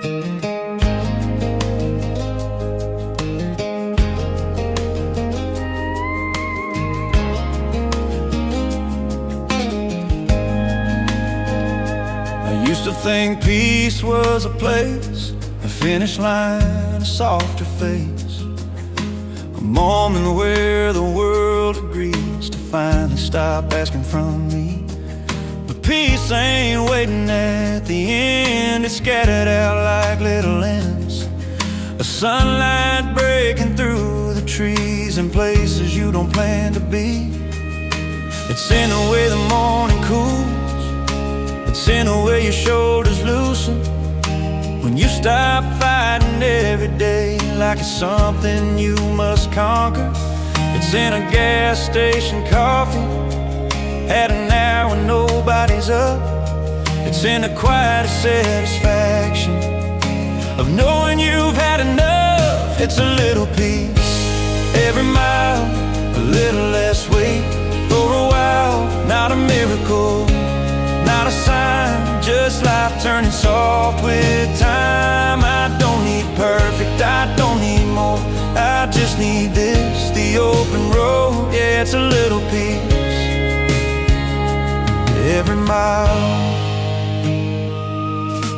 I used to think peace was a place, a finish line, a softer face, a moment where the world agrees to finally stop asking from me. But peace ain't waiting at the end, it's scattered out like little limbs, a sunlight breaking through the trees in places you don't plan to be. It's in the way the morning cools, it's in the way your shoulders loosen when you stop fighting every day like it's something you must conquer. It's in a gas station coffee at an hour when nobody's up. It's in the quiet satisfaction of knowing you've had enough. It's a little peace every mile, a little less weight for a while. Not a miracle, not a sign, just life turning soft with time. I don't need perfect, I don't need more, I just need this, the open road. Yeah, it's a little peace every mile.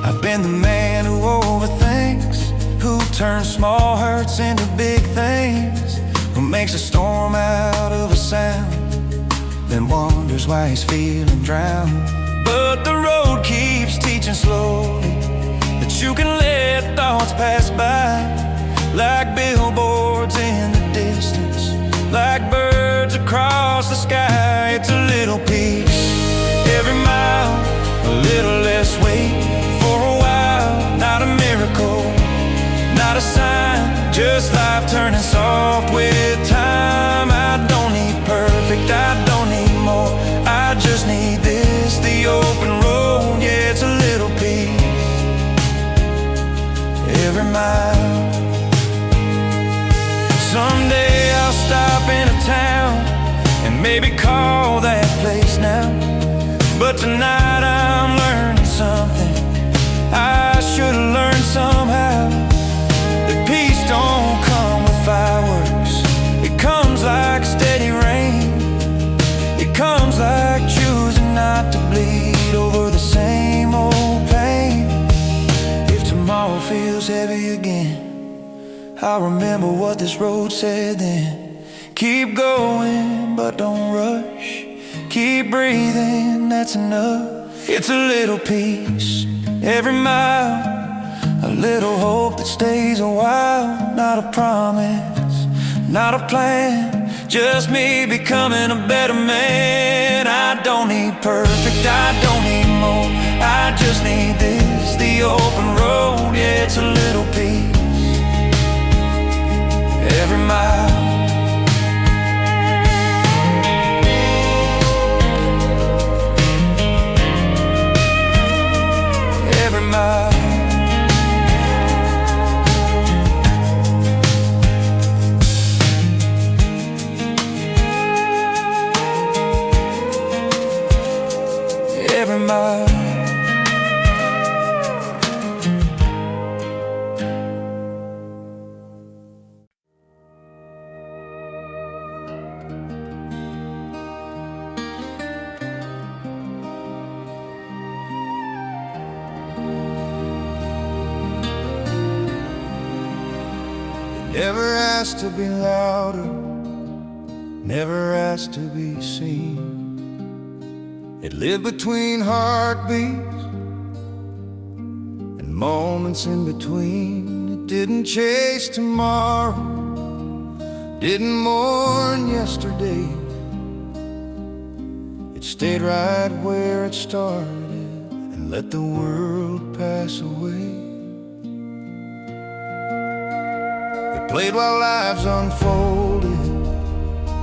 I've been the man who overthinks, who turns small hurts into big things, who makes a storm out of a sound, then wonders why he's feeling drowned. But the road keeps teaching slowly that you can let thoughts pass by, like billboards in the distance, like birds across the sky. It's a little peace every mile, a little less weight for a while. Not a miracle, not a sign, just life turning soft with time. I don't need perfect, I don't need more, I just need this, the open road. Yeah, it's a little peace every mile. Someday I'll stop in a town and maybe call that place now, but tonight I'm learning something I should have learned somehow. That peace don't come with fireworks, it comes like steady rain, it comes like choosing not to bleed over the same old pain. If tomorrow feels heavy again, I'll remember what this road said then. Keep going, but don't rush, keep breathing, that's enough. It's a little peace every mile, a little hope that stays a while. Not a promise, not a plan, just me becoming a better man. I don't need perfect, I don't need more, I just need this, the open road. Yeah, it's a little peace every mile. Every mile. Every mile. Never asked to be louder, never asked to be seen. It lived between heartbeats and moments in between. It didn't chase tomorrow, didn't mourn yesterday. It stayed right where it started and let the world pass away. Played while lives unfolded,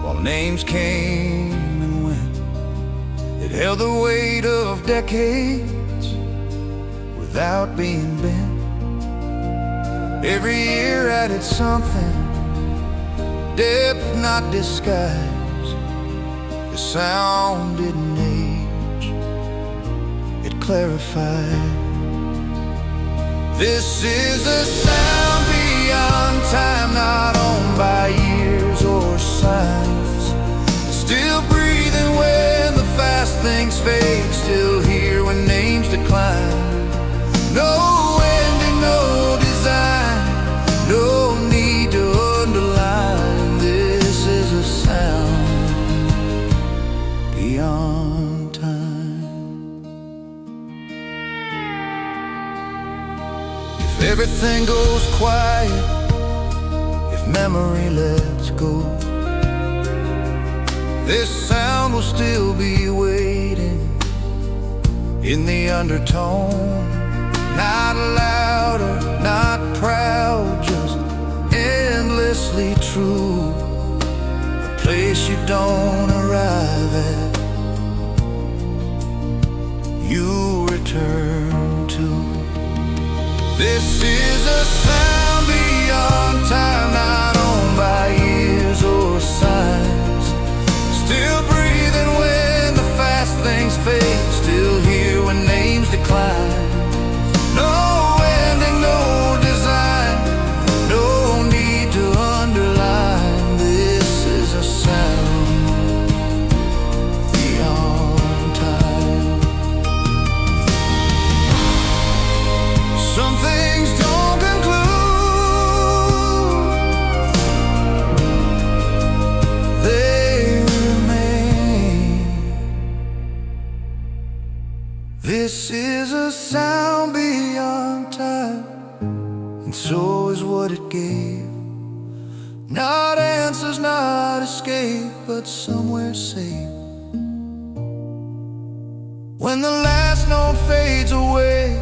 while names came and went. It held the weight of decades without being bent. Every year added something, depth not disguised. The sound didn't age, it clarified. This is a sound beyond time, not owned by years or signs. Still breathing when the fast things fade, still here when names decline. No ending, no design, no need to underline. This is a sound beyond time. If everything goes quiet, if memory lets go, this sound will still be waiting in the undertone. Not louder, not proud, just endlessly true. A place you don't arrive at, you return to. This is a sound beyond time, not owned by years or signs. Still breathing when the fast things fade, still here when names decline. No ending, no design, no need to underline. This is a sound beyond time. Some things don't conclude, they remain. This is a sound beyond time, and so is what it gave. Not answers, not escape, but somewhere safe. When the last note fades away,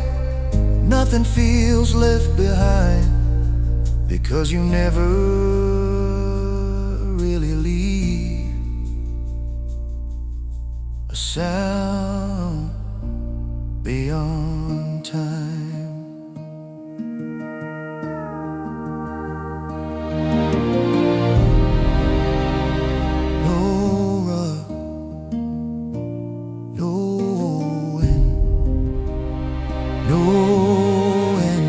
nothing feels left behind, because you never really leave. A sound beyond time. No rush, no end, no end.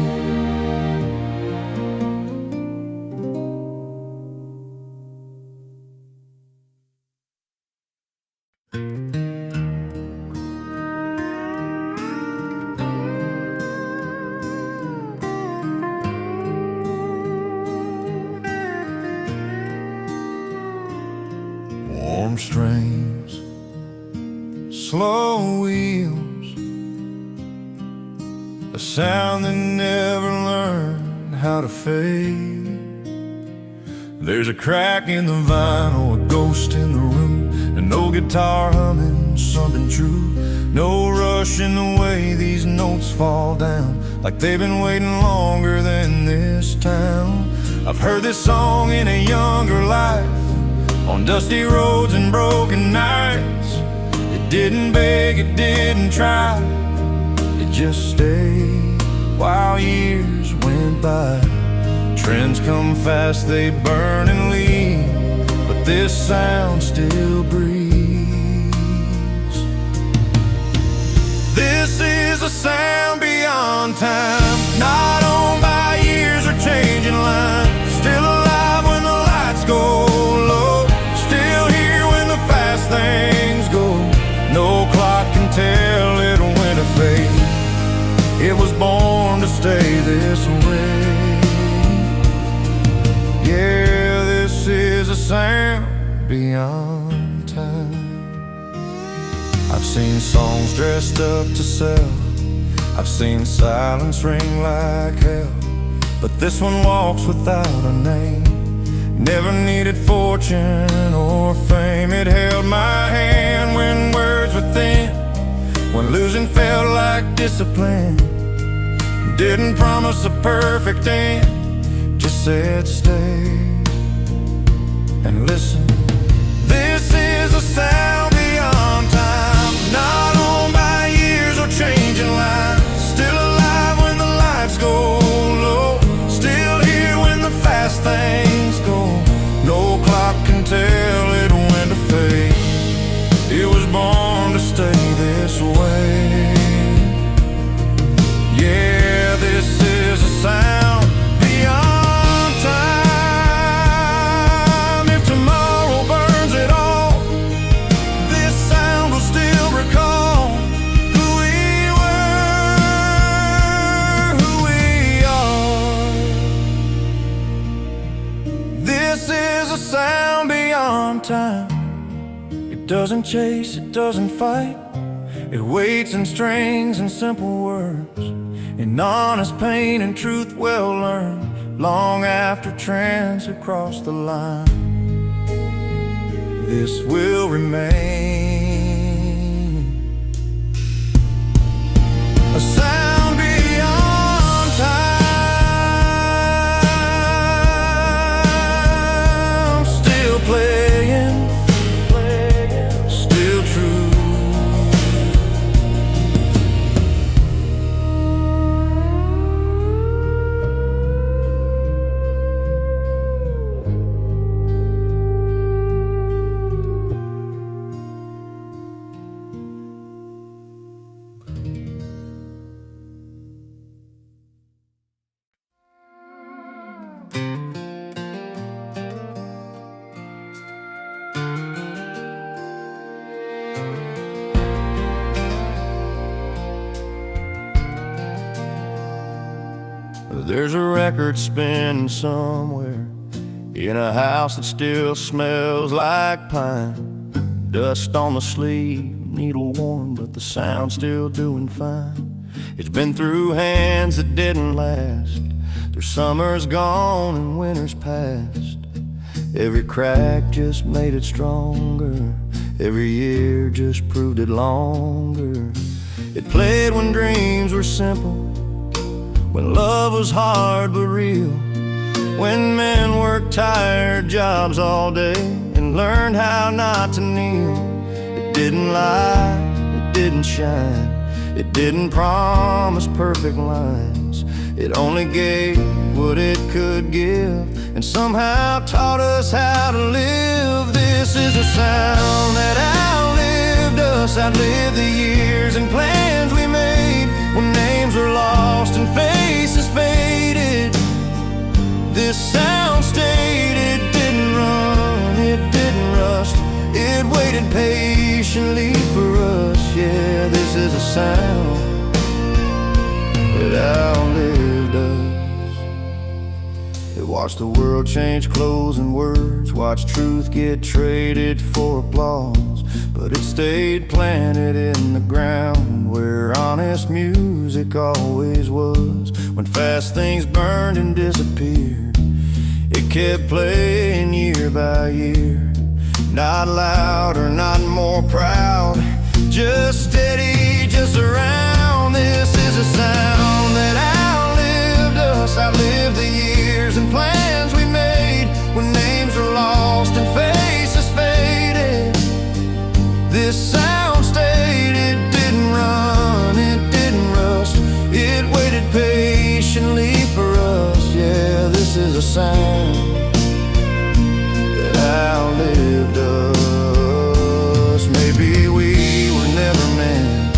Warm strings, slow wheels, a sound that never learned how to fade. There's a crack in the vinyl, a ghost in the room, an old guitar humming something true. No rush in the way these notes fall down, like they've been waiting longer than this town. I've heard this song in a younger life, on dusty roads and broken nights. It didn't beg, it didn't try, it just stayed while years went by. Trends come fast, they burn and leave, but this sound still breathes. This is a sound beyond time, not owned by years or changing lines. Still alive when the lights go low, still here when the fast things go. No clock can tell it when to fade. It was born to stay this way. Yeah, this is a sound beyond time. I've seen songs dressed up to sell, I've seen silence ring like hell, but this one walks without a name. Never needed fortune or fame. It held my hand when words were thin, when losing felt like discipline. Didn't promise a perfect end, just said stay and listen. This is a sound beyond time, not owned by years or changing lines. Still alive when the lights go low, still here when the fast things go. No clock can tell it when to fade. It was born to stay this way. Yeah, this is time. It doesn't chase, it doesn't fight. It waits in strings and simple words, in honest pain and truth well learned, long after trends have crossed the line. This will remain a sound beyond time, still playing, still true. There's a record spinning somewhere in a house that still smells like pine. Dust on the sleeve, needle worn, but the sound's still doing fine. It's been through hands that didn't last. Their summer's gone and winter's past. Every crack just made it stronger. Every year just proved it longer. It played when dreams were simple, when love was hard but real, when men worked tired jobs all day and learned how not to kneel. It didn't lie, it didn't shine, it didn't promise perfect lines. It only gave what it could give, and somehow taught us how to live. This is a sound that outlived us, outlived the years and plans we made, when names were lost and faces faded. This sound stayed, it didn't run, it didn't rust. It waited patiently for us. Yeah, this is a sound that outlived us. It watched the world change clothes and words, watched truth get traded for applause, but it stayed planted in the ground where honest music always was. When fast things burned and disappeared, it kept playing year by year. Not louder, not more proud, just steady, just around. This is a sound that outlived us, outlived the years and plans we made, when names were lost and faces faded. This sound stayed, it didn't run, it didn't rust. It waited patiently for us. Yeah, this is a sound that outlived us. Maybe we were never meant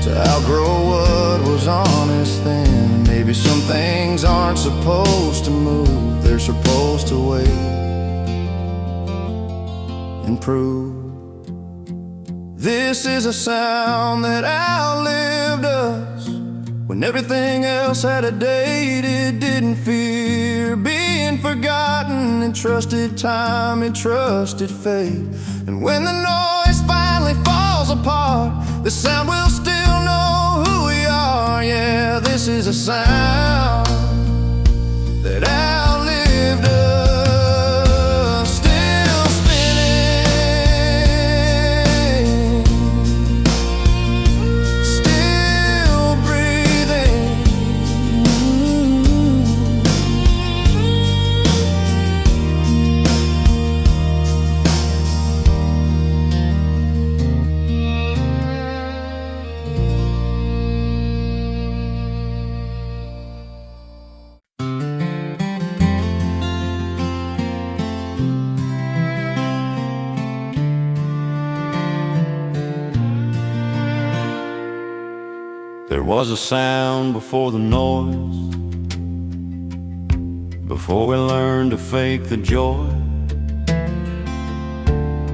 to outgrow what was honest then. Maybe some things aren't supposed to move, they're supposed to wait and prove. This is a sound that outlived us, when everything else had a date. It didn't fear being forgotten, and trusted time, and trusted fate. And when the noise finally falls apart, the sound will still know who we are. Yeah, this is a sound that outlived us. There was a sound before the noise, before we learned to fake the joy,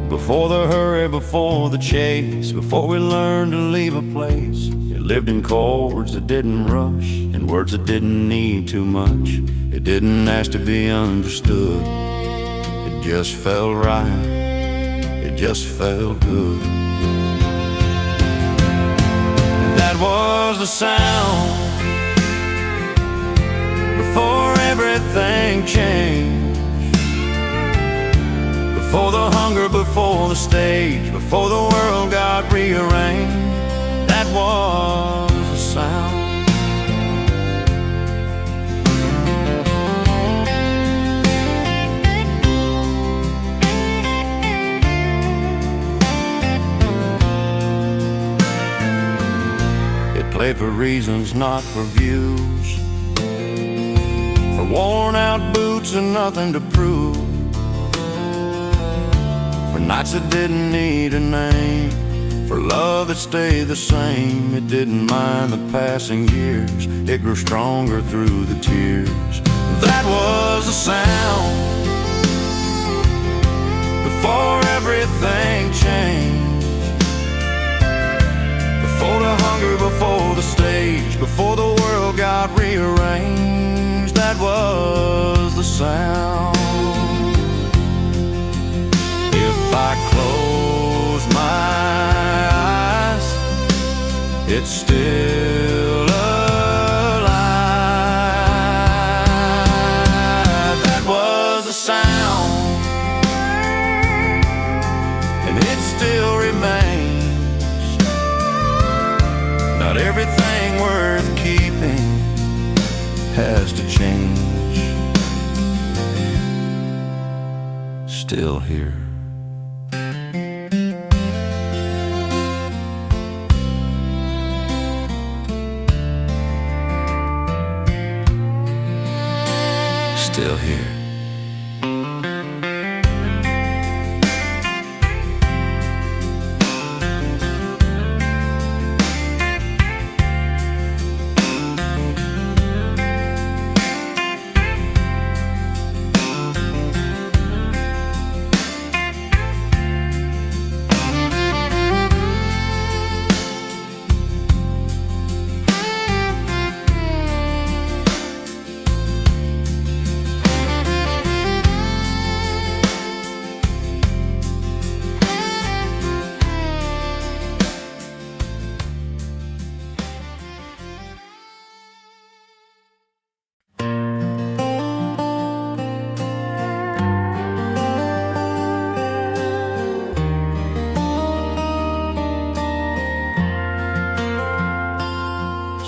before the hurry, before the chase, before we learned to leave a place. It lived in chords that didn't rush, in words that didn't need too much. It didn't ask to be understood, it just felt right. it just felt good. That was the sound before everything changed, before the hunger, before the stage, before the world got rearranged. That was the sound. It played for reasons, not for views, for worn out boots and nothing to prove, for nights that didn't need a name, for love that stayed the same. It didn't mind the passing years, it grew stronger through the tears. That was the sound before everything changed, before the hunger, before the stage, before the world got rearranged. That was the sound. If I close my eyes, it's still alive. That was the sound, and it still remains. Not everything worth keeping has to change. Still here. Still here.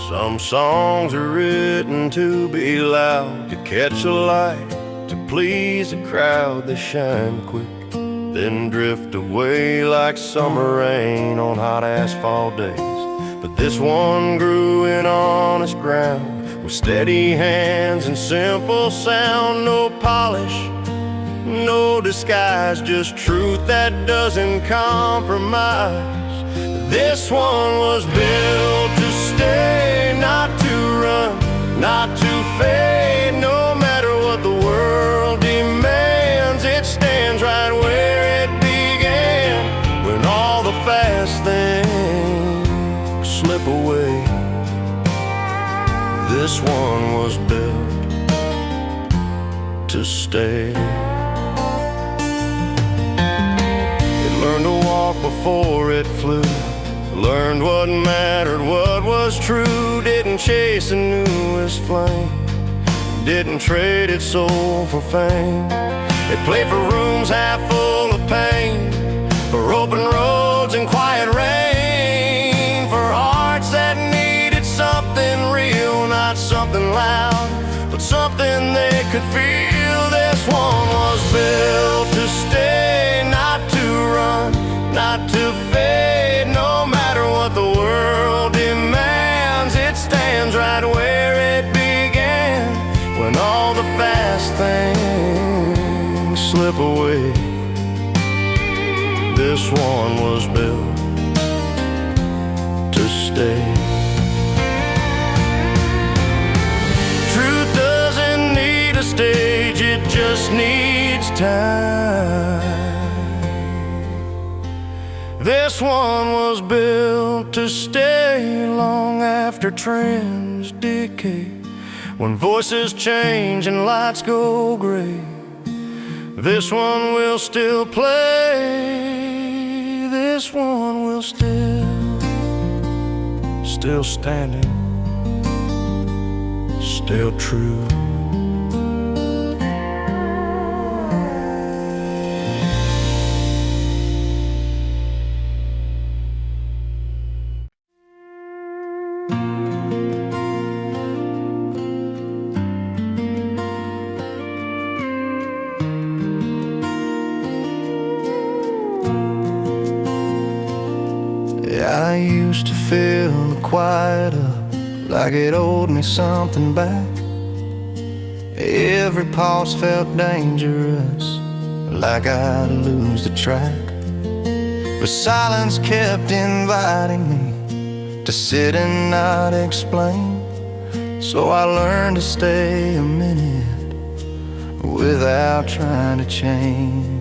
Some songs are written to be loud, to catch a light, to please a crowd. They shine quick, then drift away like summer rain on hot asphalt days. But this one grew in honest ground, with steady hands and simple sound. No polish, no disguise, just truth that doesn't compromise. This one was built to stay, not to run, not to fade. No matter what the world demands, it stands right where it began. When all the fast things slip away, this one was built to stay. It learned to walk before it flew, learned what mattered, what was true. Didn't chase the newest flame, didn't trade its soul for fame. It played for rooms half full of pain, for open roads and quiet rain, for hearts that needed something real, not something loud, but something they could feel. This one was built to stay, not to run, not to fade. No matter what the world demands, it stands right where it began. When all the fast things slip away, this one was built to stay. Truth doesn't need a stage, it just needs time. This one was built to stay long after trends decay, when voices change and lights go gray. This one will still play. this one will still standing, still true. I used to fill the quiet up like it owed me something back. Every pause felt dangerous, like I'd lose the track. But silence kept inviting me to sit and not explain. So I learned to stay a minute without trying to change.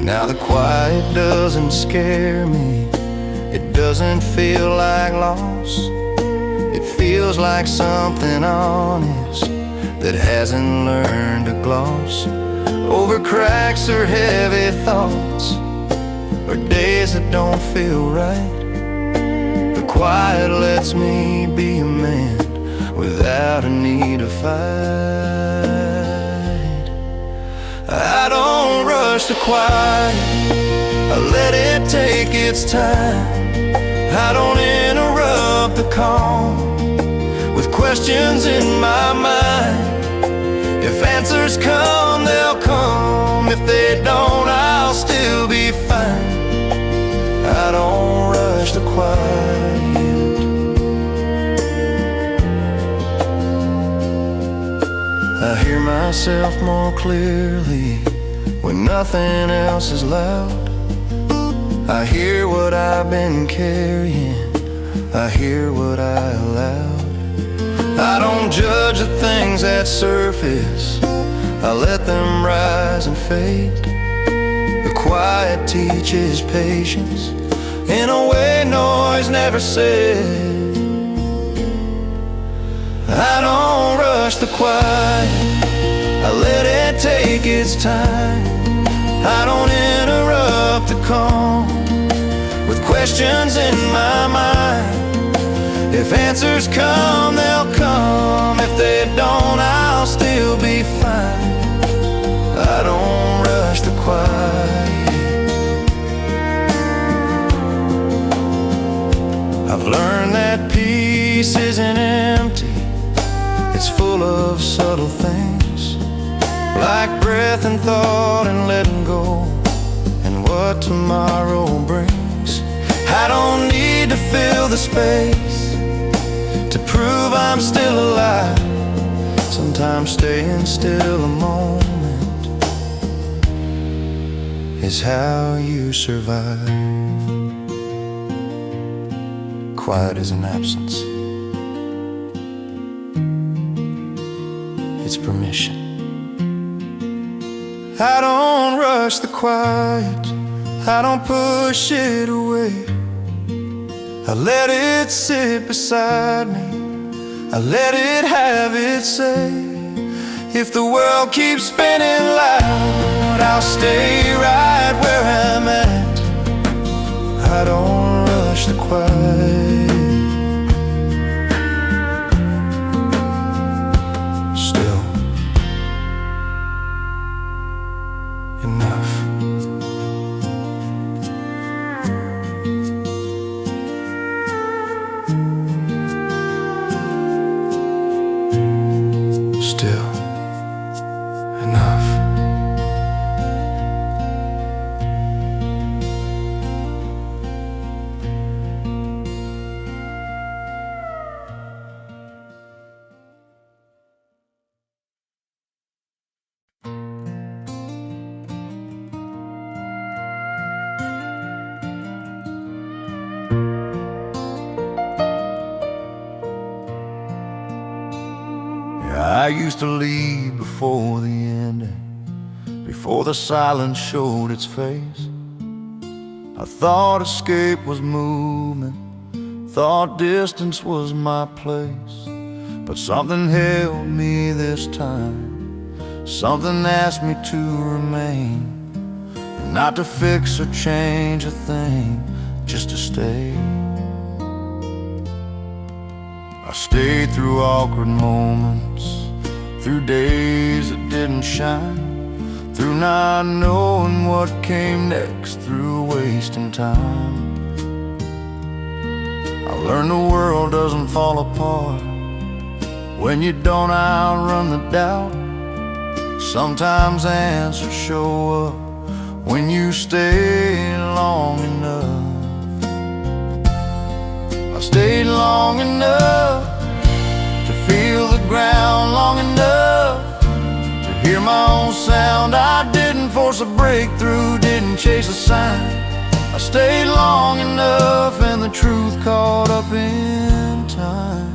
Now the quiet doesn't scare me, it doesn't feel like loss. It feels like something honest that hasn't learned to gloss over cracks or heavy thoughts, or days that don't feel right. The quiet lets me be a man without a need to fight. I don't rush the quiet, I let it take its time. I don't interrupt the calm with questions in my mind. If answers come, they'll come. If they don't, I'll still be fine. I don't rush the quiet. I hear myself more clearly when nothing else is loud. I hear what I've been carrying, I hear what I allowed. I don't judge the things that surface, I let them rise and fade. The quiet teaches patience in a way noise never said. I don't rush the quiet, I let it take its time. I don't interrupt the calm with questions in my mind. If answers come, they'll come. If they don't, I'll still be fine. I don't rush the quiet. I've learned that peace isn't empty, it's full of subtle things, like breath and thought and letting go, and what tomorrow brings. I don't need to fill the space to prove I'm still alive. Sometimes staying still a moment is how you survive. Quiet is an absence, it's permission. I don't rush the quiet, I don't push it away. I let it sit beside me, I let it have its say. If the world keeps spinning loud, I'll stay right where I'm at. I don't rush the quiet. Still enough. Still enough. I used to leave before the ending, before the silence showed its face. I thought escape was movement, thought distance was my place. But something held me this time, something asked me to remain. not to fix or change a thing, just to stay. I stayed through awkward moments, through days that didn't shine, through not knowing what came next, through wasting time. I learned the world doesn't fall apart when you don't outrun the doubt. Sometimes answers show up when you stay long enough. I stayed long enough to feel the ground, long enough to hear my own sound. I didn't force a breakthrough, didn't chase a sign. I stayed long enough and the truth caught up in time.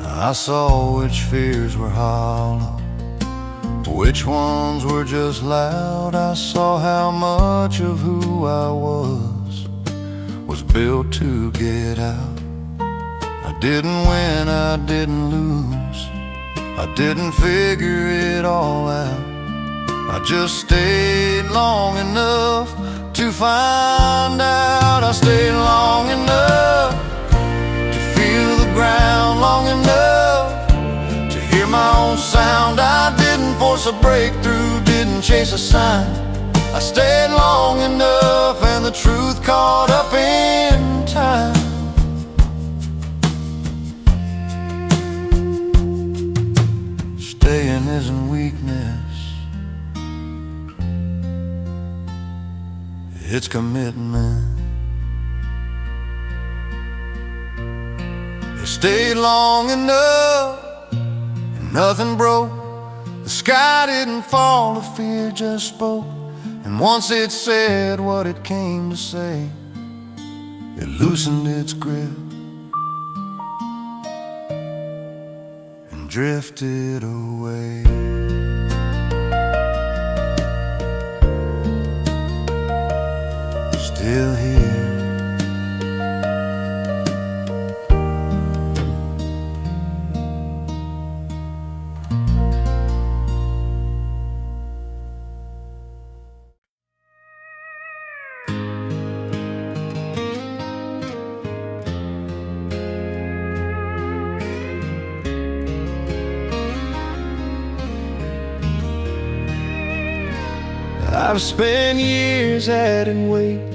I saw which fears were hollow, which ones were just loud. I saw how much of who I was built to get out. I didn't win, I didn't lose, I didn't figure it all out. I just stayed long enough to find out. I stayed long enough to feel the ground, long enough to hear my own sound. I didn't force a breakthrough, didn't chase a sign. I stayed long enough and the truth caught up in time. Staying isn't weakness, it's commitment. I stayed long enough and nothing broke. The sky didn't fall, the fear just spoke. And once it said what it came to say, it loosened its grip and drifted away. Still here, I've spent years adding weight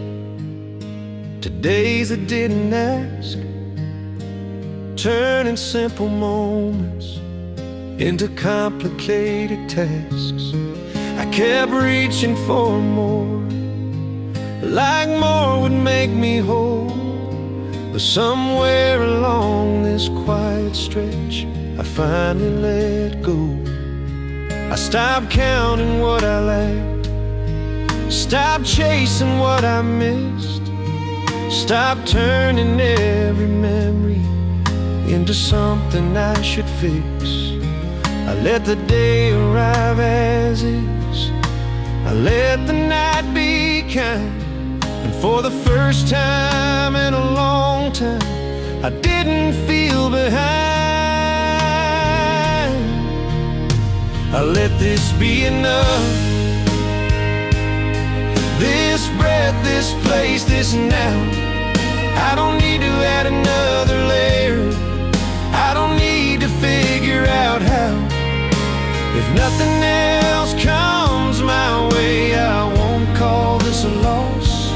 to days that didn't ask, turning simple moments into complicated tasks. I kept reaching for more, like more would make me whole. But somewhere along this quiet stretch, I finally let go. I stopped counting what I lacked, stop chasing what I missed, stop turning every memory into something I should fix. I let the day arrive as is, I let the night be kind. And for the first time in a long time, I didn't feel behind. I let this be enough, this breath, this place, this now. I don't need to add another layer, I don't need to figure out how. If nothing else comes my way, I won't call this a loss.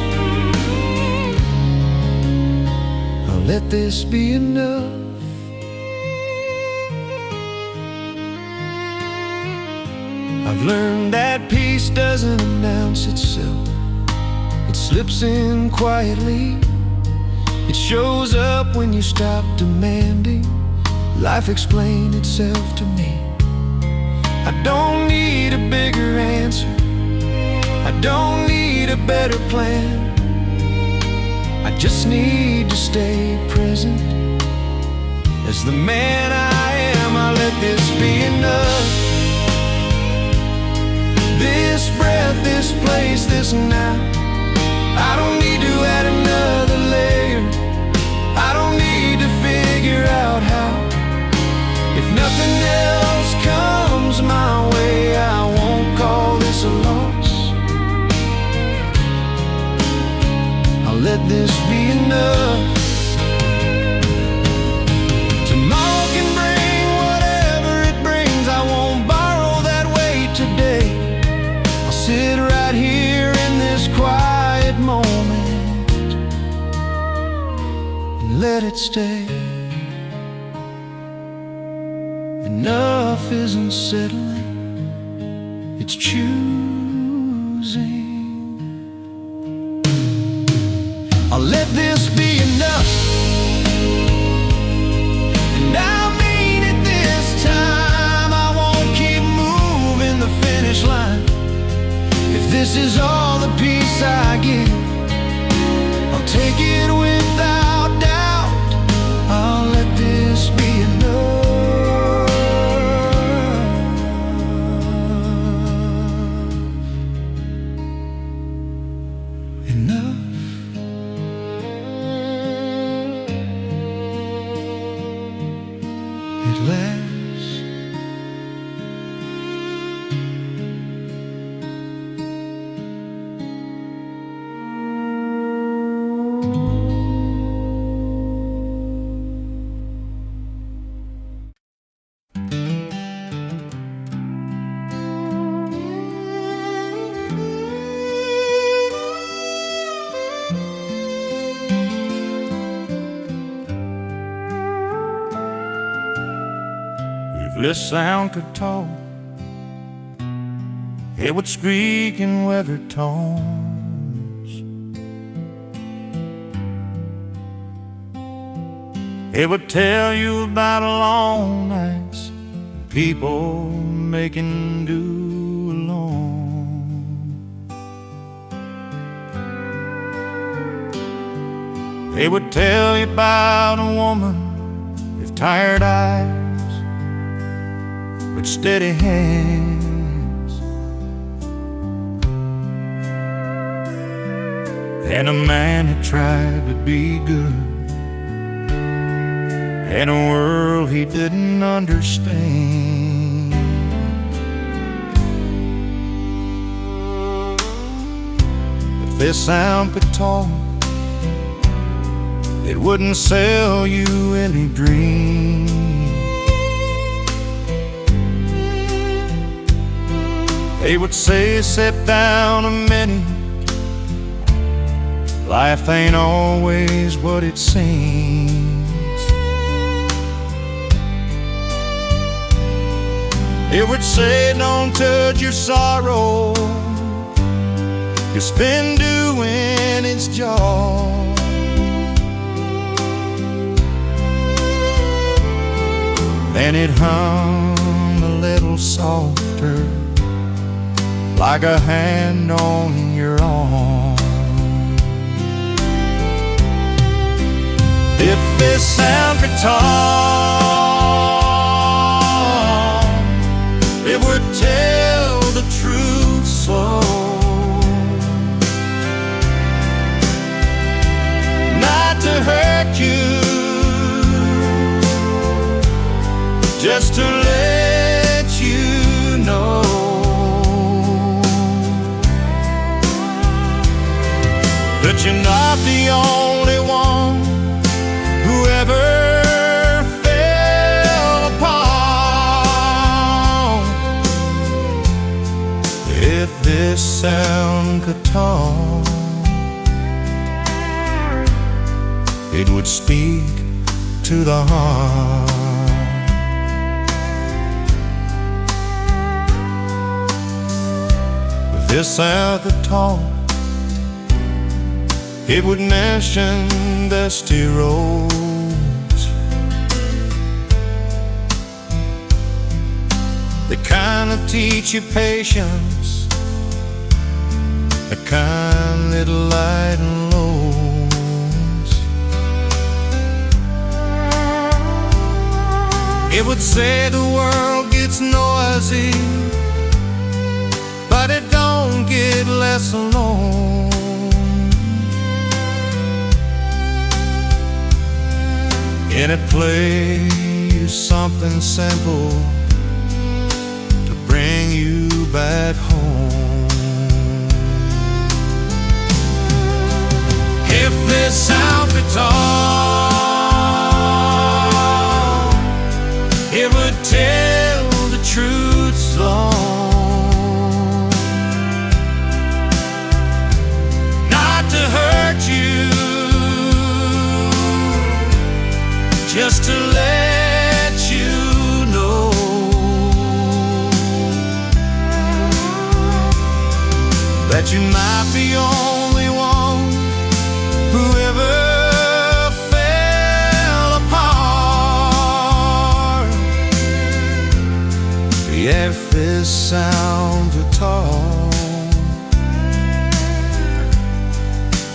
I'll let this be enough. I've learned that peace doesn't announce itself, it slips in quietly. It shows up when you stop demanding life explain itself to me. I don't need a bigger answer, I don't need a better plan. I just need to stay present as the man I am. I let this be enough, this breath, this place, this now. I don't need to add another layer, I don't need to figure out how. If nothing else comes my let this be enough. Tomorrow can bring whatever it brings. I won't borrow that weight today. I'll sit right here in this quiet moment and let it stay. Enough isn't settling, it's choosing. I'll let this be enough, and I mean it this time. I won't keep moving the finish line. If this is all the peace I get, I'll take it without doubt. I'll let this be enough. At last, if this sound could talk, it would speak in weathered tones. It would tell you about long nights, people making do alone. It would tell you about a woman with tired eyes but steady hands, and a man who tried to be good in a world he didn't understand. If this sound could talk, it wouldn't sell you any dream. They would say, sit down a minute, life ain't always what it seems. It would say, don't touch your sorrow, it's been doing its job. Then it hum a little softer, like a hand on your arm. If this sound could talk, it would tell the truth slow, not to hurt you, just to let you know that you're not the only one who ever fell apart. If this sound could talk, it would speak to the heart. If this sound could talk, it would mention dusty roads, the kind that teach you patience, the kind that lighten loads. It would say the world gets noisy, but it don't get less alone. And it plays something simple to bring you back home. If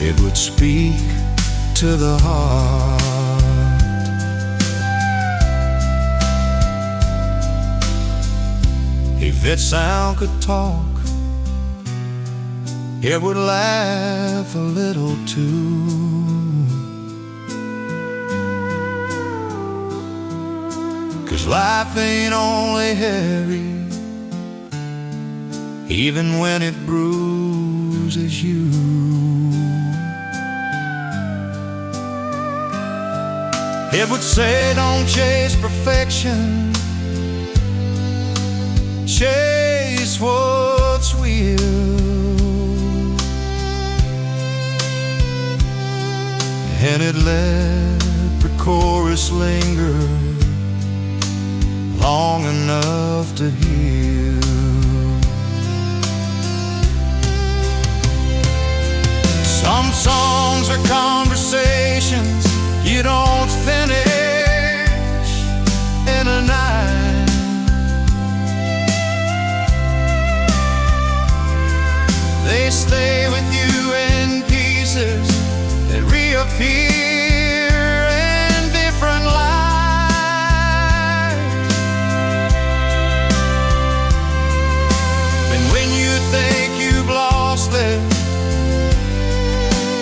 it would speak to the heart. If that sound could talk, it would laugh a little too. Cause life ain't only hairy, even when it bruises you. It would say don't chase perfection, chase what's real. And it let the chorus linger long enough to heal. Some songs are conversations you don't finish in a night. They stay with you in pieces that reappear in different light. And when you think you've lost them,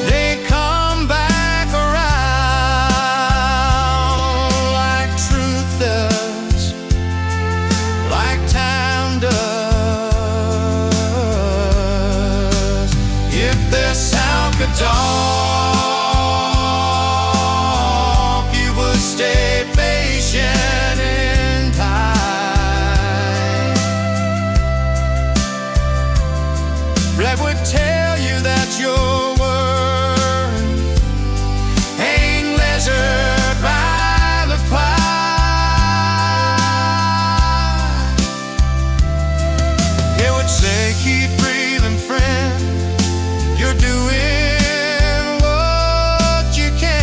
they come back around like truth does, like time does. If their sound could talk, you would stay patient in time. That would tell you that your worth ain't measured by the pie. It would say, keep breathing, friend, you're doing what you can.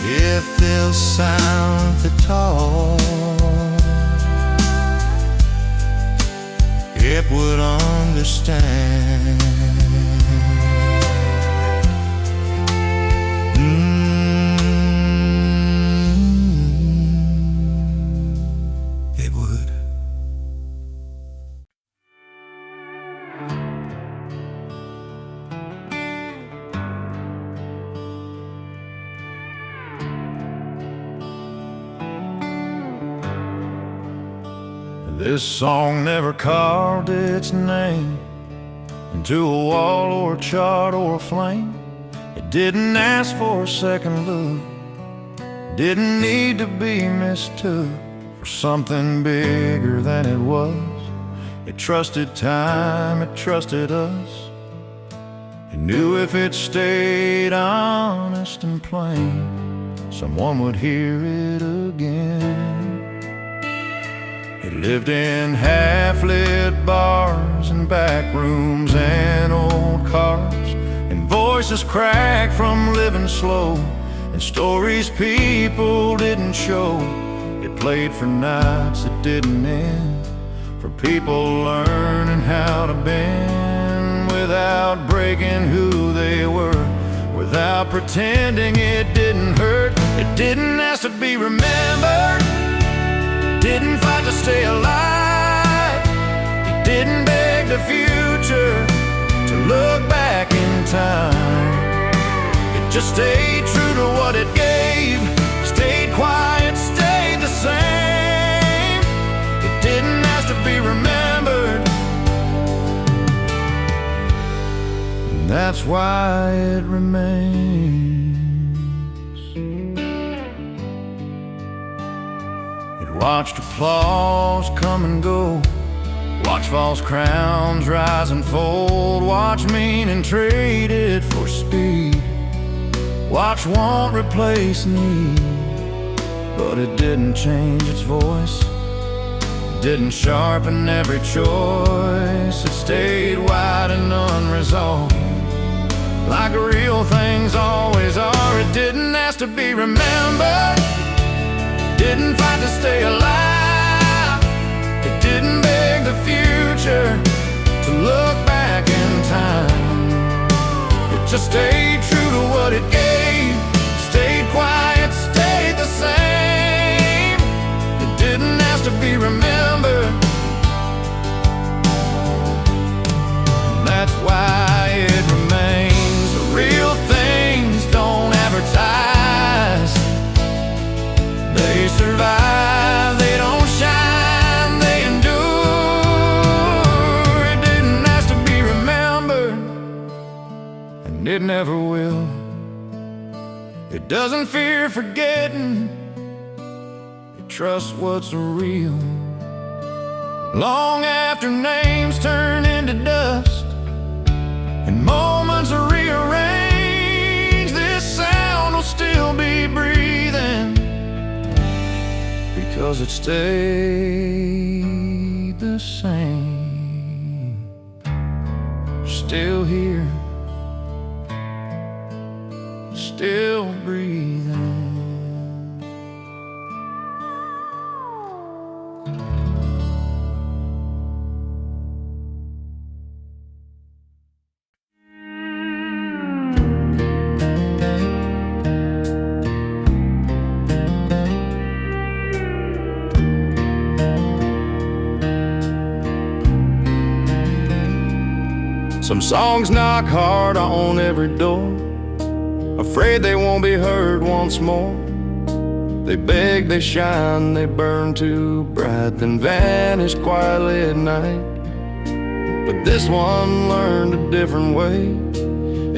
If they'll sound the talk, it would understand. It would. This song never carved its name into a wall or a chart or a flame. It didn't ask for a second look, didn't need to be mistook for something bigger than it was. It trusted time, it trusted us. It knew if it stayed honest and plain, someone would hear it again. It lived in half-lit bars and back rooms and old cars, and voices cracked from living slow, and stories people didn't show. It played for nights that didn't end, for people learning how to bend without breaking who they were, without pretending it didn't hurt. It didn't ask to be remembered, didn't fight to stay alive. It didn't beg the future to look back in time. It just stayed true to what it gave, stayed quiet, stayed the same. It didn't ask to be remembered, and that's why it remains. Watched applause come and go, watch false crowns rise and fold, watch meaning traded for speed, watch want replace need. But it didn't change its voice, it didn't sharpen every choice. It stayed wide and unresolved, like real things always are. It didn't ask to be remembered, didn't fight to stay alive. It didn't beg the future to look back future stayed true to what it gave. Stayed quiet, stayed the same. It didn't ask to be remembered. And that's why it remains. The real things don't advertise. They survive, they don't shine, they endure. It didn't ask to be remembered, and it never will. It doesn't fear forgetting, it trusts what's real. Long after names turn into dust and moments are rearranged, this sound will still be breathing, because it stayed the same. Still here, still breathing. Some songs knock hard on every door, afraid they won't be heard once more. They beg, they shine, they burn too bright, then vanish quietly at night. But this one learned a different way.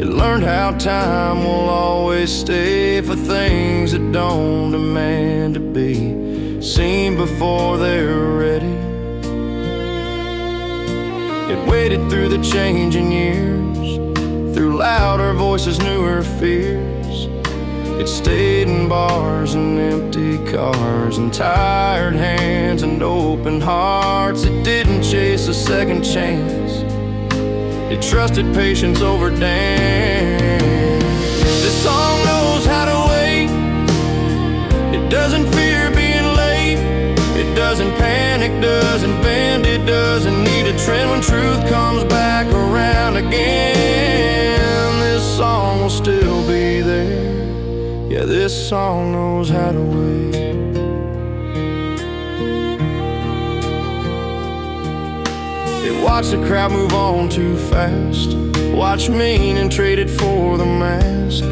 It learned how time will always stay for things that don't demand to be seen before they're ready. It waited through the changing years, through louder voices, newer fears. It stayed in bars and empty cars and tired hands and open hearts. It didn't chase a second chance, it trusted patience over dance. This song knows how to wait. It doesn't fear being late. It doesn't panic, doesn't bend. It doesn't need a trend when truth comes back around again. This song will still be there. Yeah, this song knows how to wait. It watched the crowd move on too fast, watched mean and traded for the mask.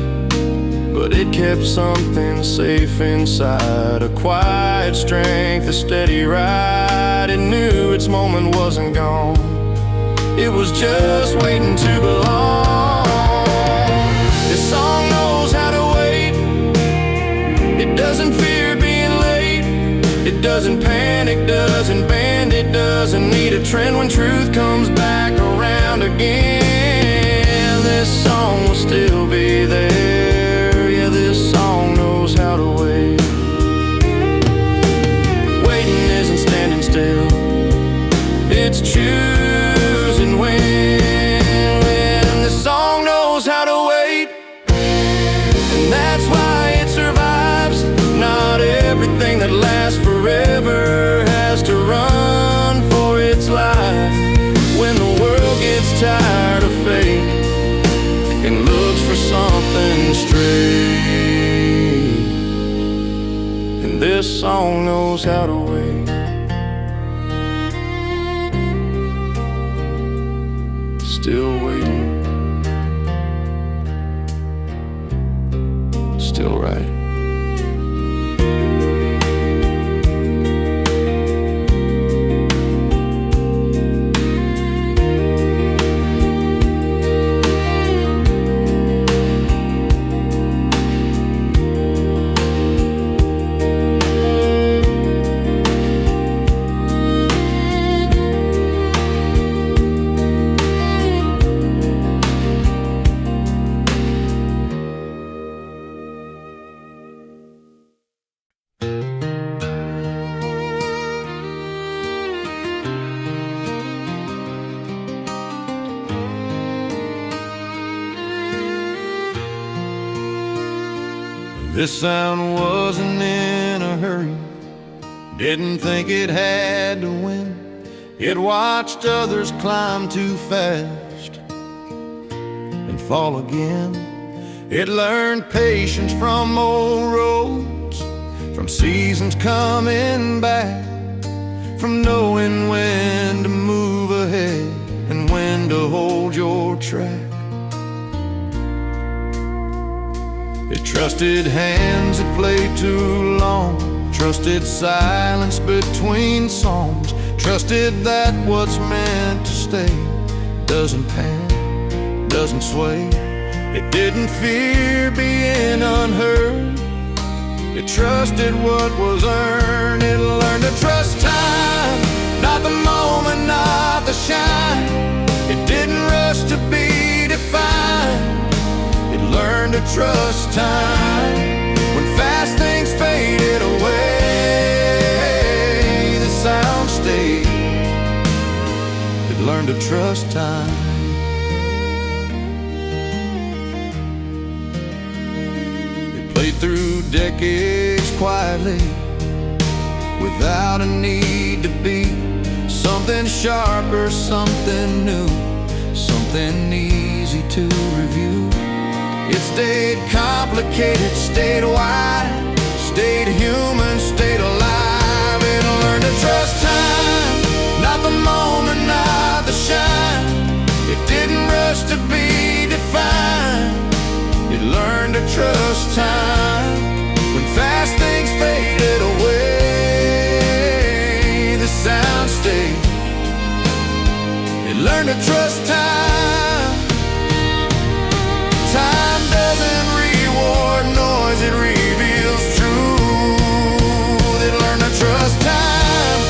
But it kept something safe inside, a quiet strength, a steady ride. It knew its moment wasn't gone, it was just waiting to belong. This song knows how to wait. It doesn't fear being late. It doesn't panic, doesn't bend. It doesn't need a trend when truth comes back around again. This song will still be there. Yeah, this song knows how to wait. Waiting isn't standing still, it's choosing when. This song knows how to wait, and that's why it survives. Not everything that lasts forever has to run for its life. When the world gets tired of fake and looks for something straight, and this song knows how to wait. Still waiting, still right. This sound wasn't in a hurry, didn't think it had to win. It watched others climb too fast and fall again. It learned patience from old roads, from seasons coming back, from knowing when to move ahead and when to hold your track. It trusted hands that played too long, trusted silence between songs, trusted that what's meant to stay doesn't pant, doesn't sway. It didn't fear being unheard, it trusted what was earned. It learned to trust time, not the moment, not the shine. It didn't rush to be defined. It learned to trust time when fast things faded away. The sound stayed. It learned to trust time. Played through decades quietly, without a need to be something sharper, something new, something easy to review. It stayed complicated, stayed wide, stayed human, stayed alive. It learned to trust time, not the moment, not the shine. It didn't rush to be defined. It learned to trust time when fast things faded away. The sound stayed. It learned to trust time. Time doesn't reward noise, it reveals truth. It learned to trust time,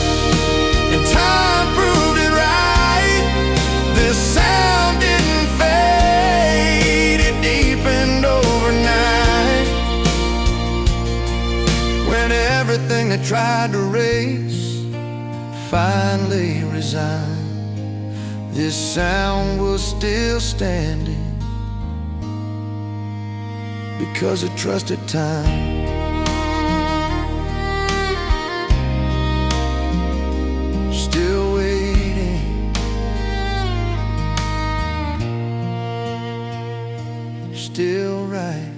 and time proved it right. This sound didn't fade, it deepened overnight. When everything that tried to race finally resigned, this sound was still standing because it trusted time. Still waiting, still right.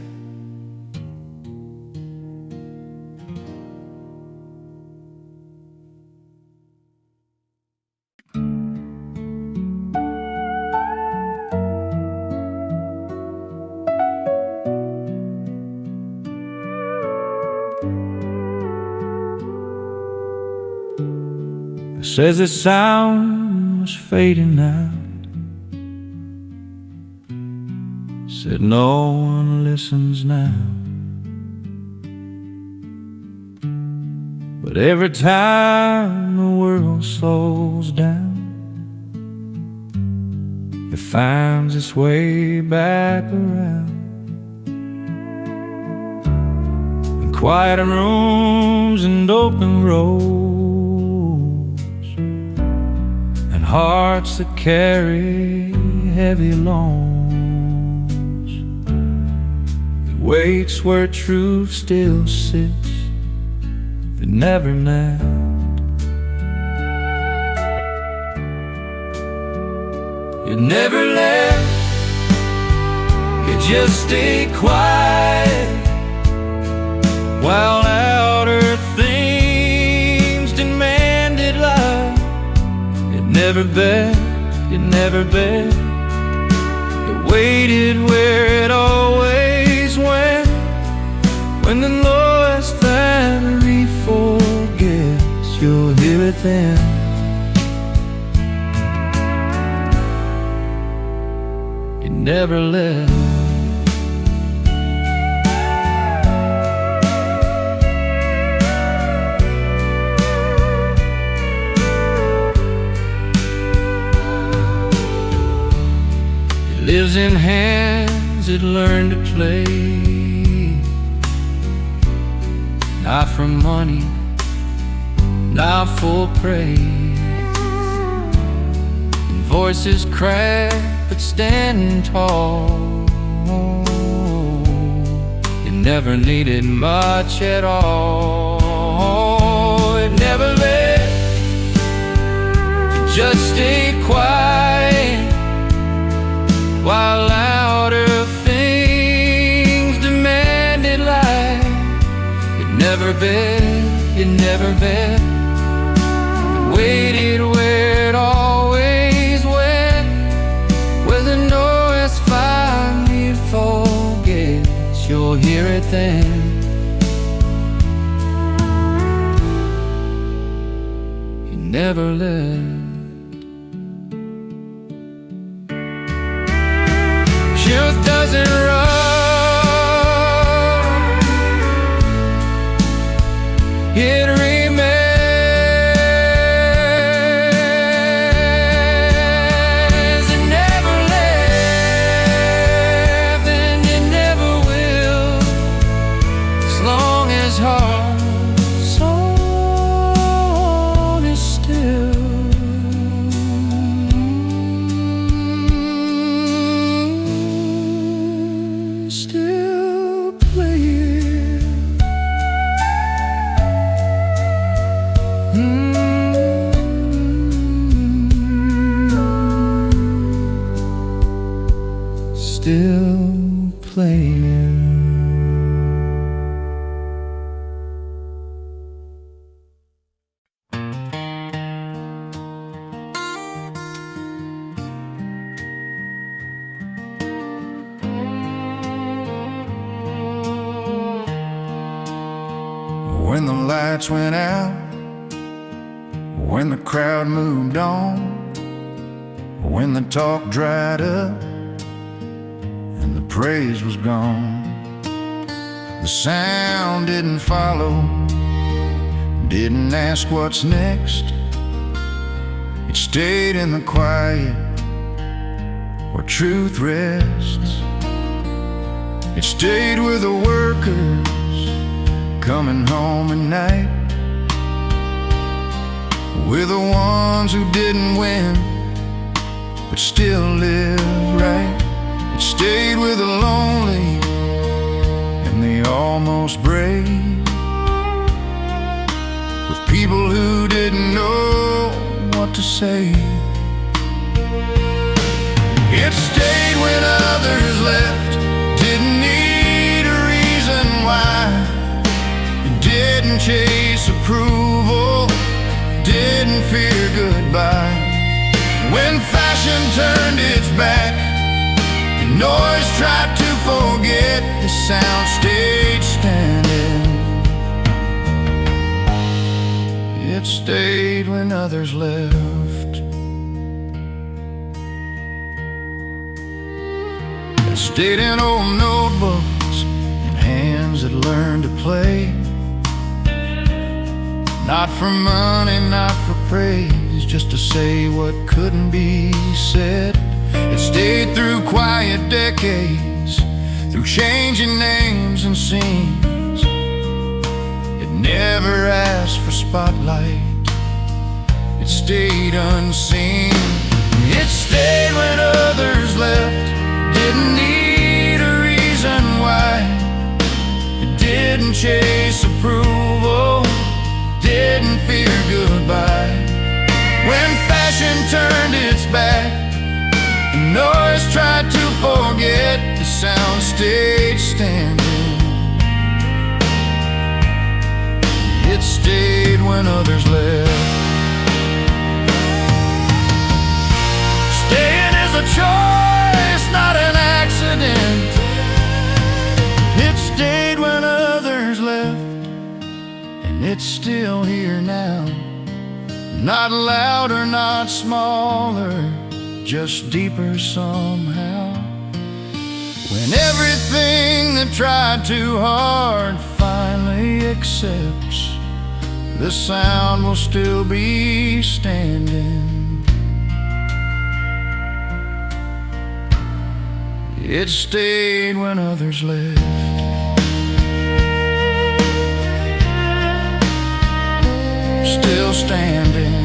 Says the sound was fading out, said no one listens now. But every time the world slows down, it finds its way back around. In quiet rooms and open roads, hearts that carry heavy loans. It waits where truth still sits, it never napped. It never left, it just stayed quiet while outer things demanded life. Never begged, it never begged. It waited where it always went. When the noise finally forgets, you'll hear it then. It never left. Lives in hands that learn to play, not for money, not for praise. And voices crack but standing tall. It never needed much at all. It never left, it just stayed quiet while louder never bet, you never bet. You waited where it always went, where the noise finally forgets. You'll hear it then. You never left. Truth doesn't run, it remains. You never left, and you never will, as long as heart soul is still. Still playing. Still playing. When the lights went out, when the crowd moved on, when the talk dried up and the praise was gone, the sound didn't follow, didn't ask what's next. It stayed in the quiet where truth rests. It stayed with the workers coming home at night, with the ones who didn't win but still live right. It stayed with the lonely and the almost brave, with people who didn't know what to say. It stayed when others left, didn't need a reason why. Didn't chase approval, didn't fear goodbye. When fashion turned its back and noise tried to forget, the sound stayed standing. It stayed when others left. It stayed in old notebooks and hands that learned to play. Not for money, not for praise, just to say what couldn't be said. It stayed through quiet decades, through changing names and scenes. It never asked for spotlight, it stayed unseen. It stayed when others left, didn't need a reason why. It didn't chase approval, didn't fear goodbye. When fashion turned its back and noise tried to forget, the sound stayed standing. It stayed when others left. Staying is a choice, not an accident. It stayed when others left, and it's still here now. Not louder, not smaller, just deeper somehow. When everything that tried too hard finally accepts, the sound will still be standing. It stayed when others left. Still standing.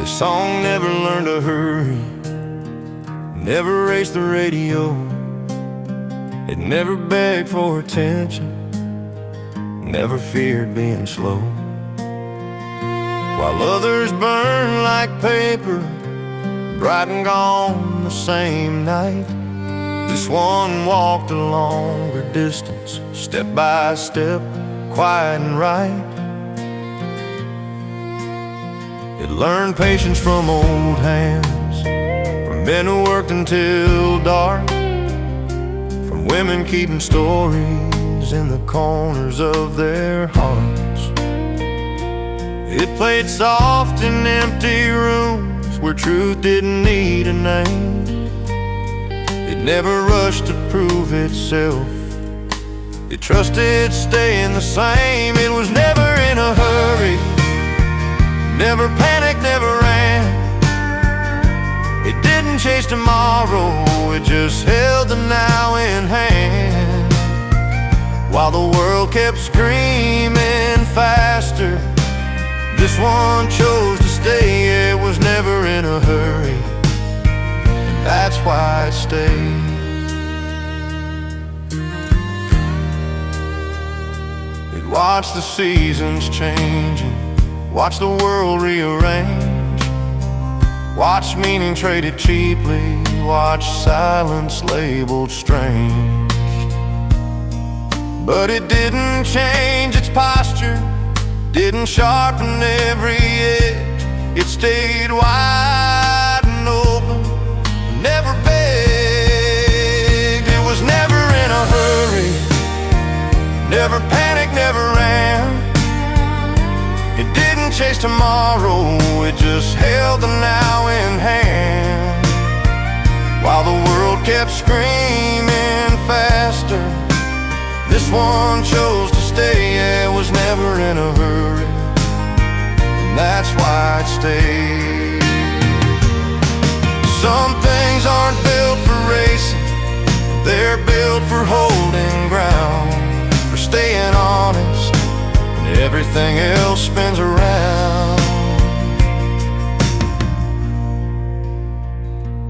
This song never learned to hurry, never raced the radio. It never begged for attention, never feared being slow. While others burn like paper, bright and gone the same night, this one walked a longer distance, step by step, quiet and right. It learned patience from old hands, from men who worked until dark, from women keeping stories in the corners of their hearts. It played soft in empty rooms where truth didn't need a name. It never rushed to prove itself, it trusted staying the same. It was never in a hurry, never panicked, never ran. It didn't chase tomorrow, it just held the now in hand. While the world kept screaming faster, this one chose to stay. It was never in a hurry, and that's why it stayed. It watched the seasons changing, watch the world rearrange, watch meaning traded cheaply, watch silence labeled strange. But it didn't change its posture, didn't sharpen every edge. It stayed wide and open, never begged. It was never in a hurry, never panicked, never ran. It didn't chase tomorrow, it just held the now in hand. While the world kept screaming faster, this one chose to stay. Yeah, it was never in a hurry, and that's why it stayed. Some things aren't built for racing, they're built for holding ground, for staying honest when everything else spins around.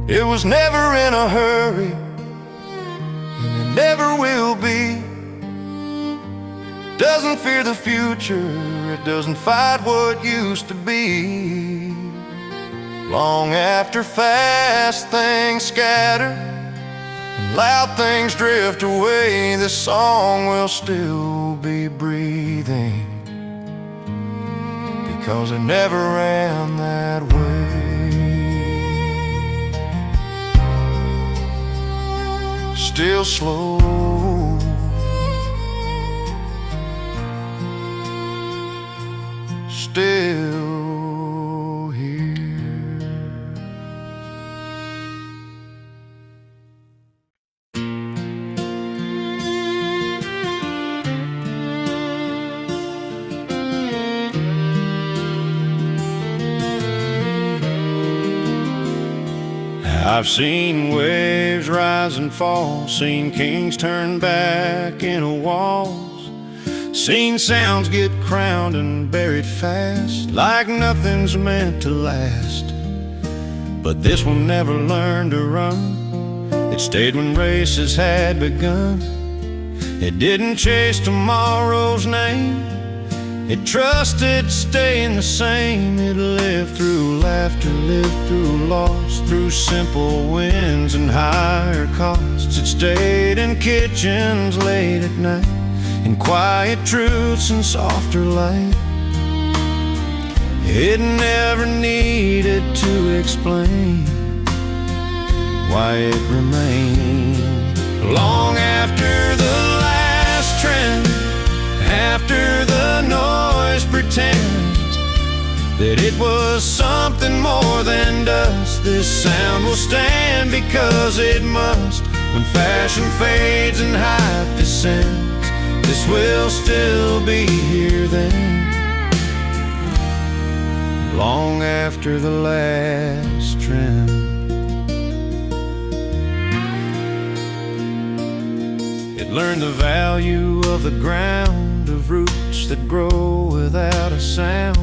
It was never in a hurry, and it never will be. Doesn't fear the future, it doesn't fight what used to be. Long after fast things scatter and loud things drift away, this song will still be breathing, because it never ran that way. Still slow, still here. I've seen waves rise and fall, seen kings turn back into walls, seen sounds get crowned and buried fast, like nothing's meant to last. But this one never learned to run, it stayed when races had begun. It didn't chase tomorrow's name, it trusted staying the same. It lived through laughter, lived through loss, through simple wins and higher costs. It stayed in kitchens late at night, in quiet truths and softer light. It never needed to explain why it remained. Long after the last trend, after the noise pretends that it was something more than dust, this sound will stand because it must. When fashion fades and hype descends, this will still be here then. Long after the last trend. It learned the value of the ground, of roots that grow without a sound,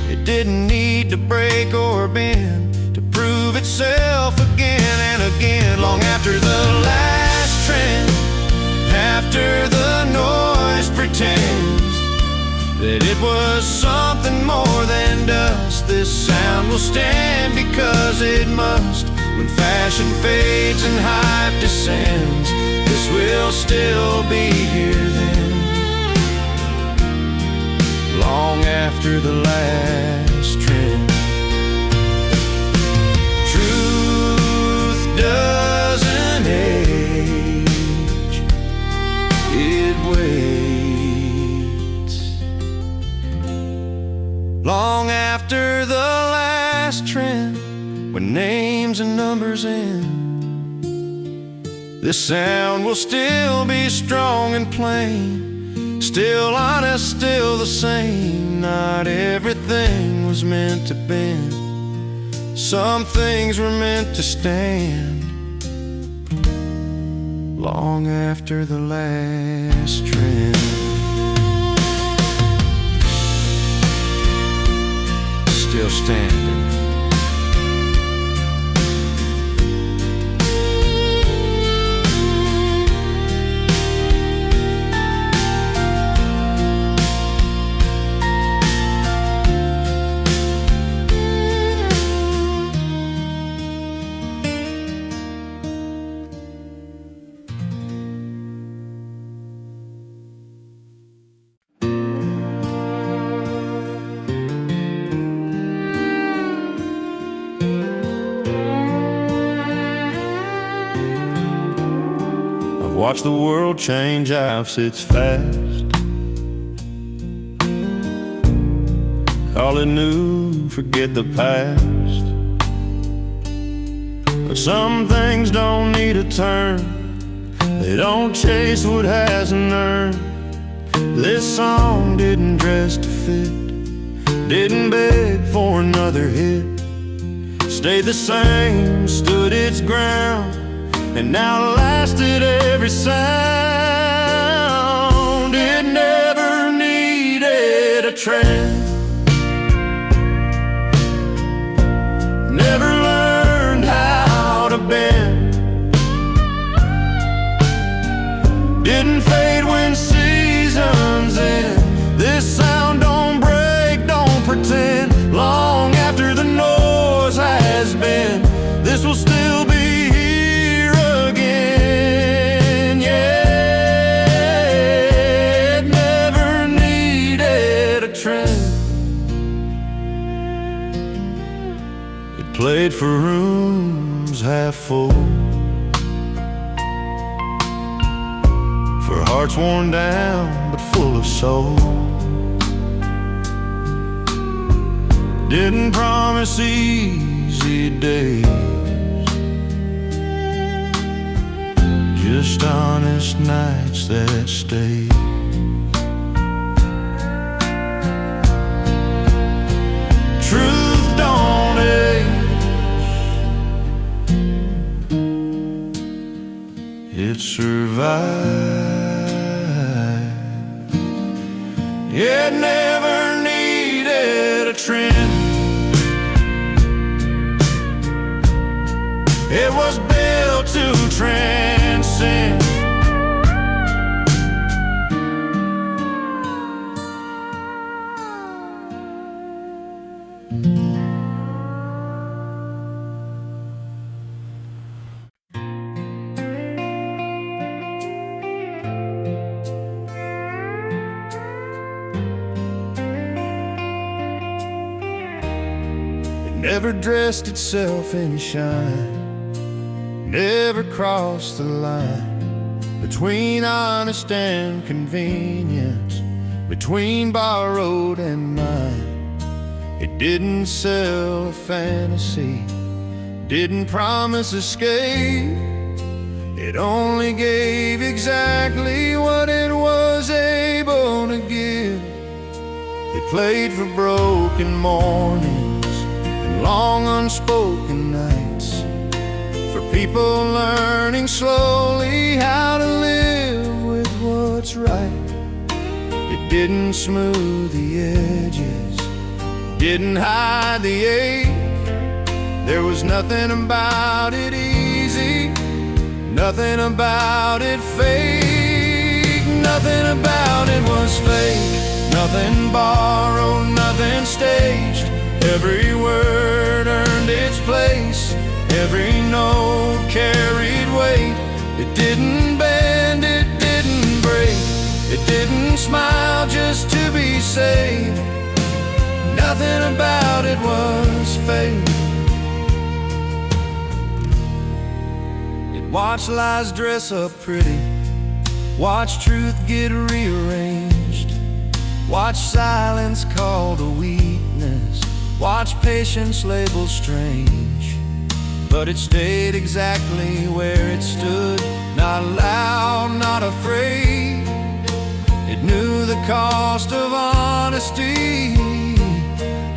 It didn't need to break or bend to prove itself again and again. Long after the last trend, after the noise pretends that it was something more than dust, this sound will stand because it must. When fashion fades and hype descends, this will still be here then, long after the last trend. Truth doesn't age, it waits. Long after the last trend, when names and numbers end, this sound will still be strong and plain, still honest, still the same. Not everything was meant to bend, some things were meant to stand, long after the last trend. Still standing. Watch the world change outfits fast. Call it new, forget the past. But some things don't need a turn, they don't chase what hasn't earned. This song didn't dress to fit, didn't beg for another hit. Stayed the same, stood its ground, and now lasted every sound. It never needed a trend, never learned how to bend, didn't fade when seasons end. This sound don't break, don't pretend. Long after the noise has been, this will still be played for rooms half full, for hearts worn down but full of soul. Didn't promise easy days, just honest nights that stayed. Truth don't age, it survived. It never needed a trend, it was built to transcend. Never dressed itself in shine, never crossed the line between honest and convenience, between borrowed and mine. It didn't sell a fantasy, didn't promise escape. It only gave exactly what it was able to give. It played for broken mornings, long unspoken nights, for people learning slowly how to live with what's right. It didn't smooth the edges, didn't hide the ache. There was nothing about it easy, nothing about it fake. Nothing about it was fake, nothing borrowed, nothing staged. Every word earned its place, every note carried weight. It didn't bend, it didn't break, it didn't smile just to be saved. Nothing about it was fake. It watched lies dress up pretty, watched truth get rearranged, watched silence called a weakness, watched patience labeled strange. But it stayed exactly where it stood, not loud, not afraid. It knew the cost of honesty,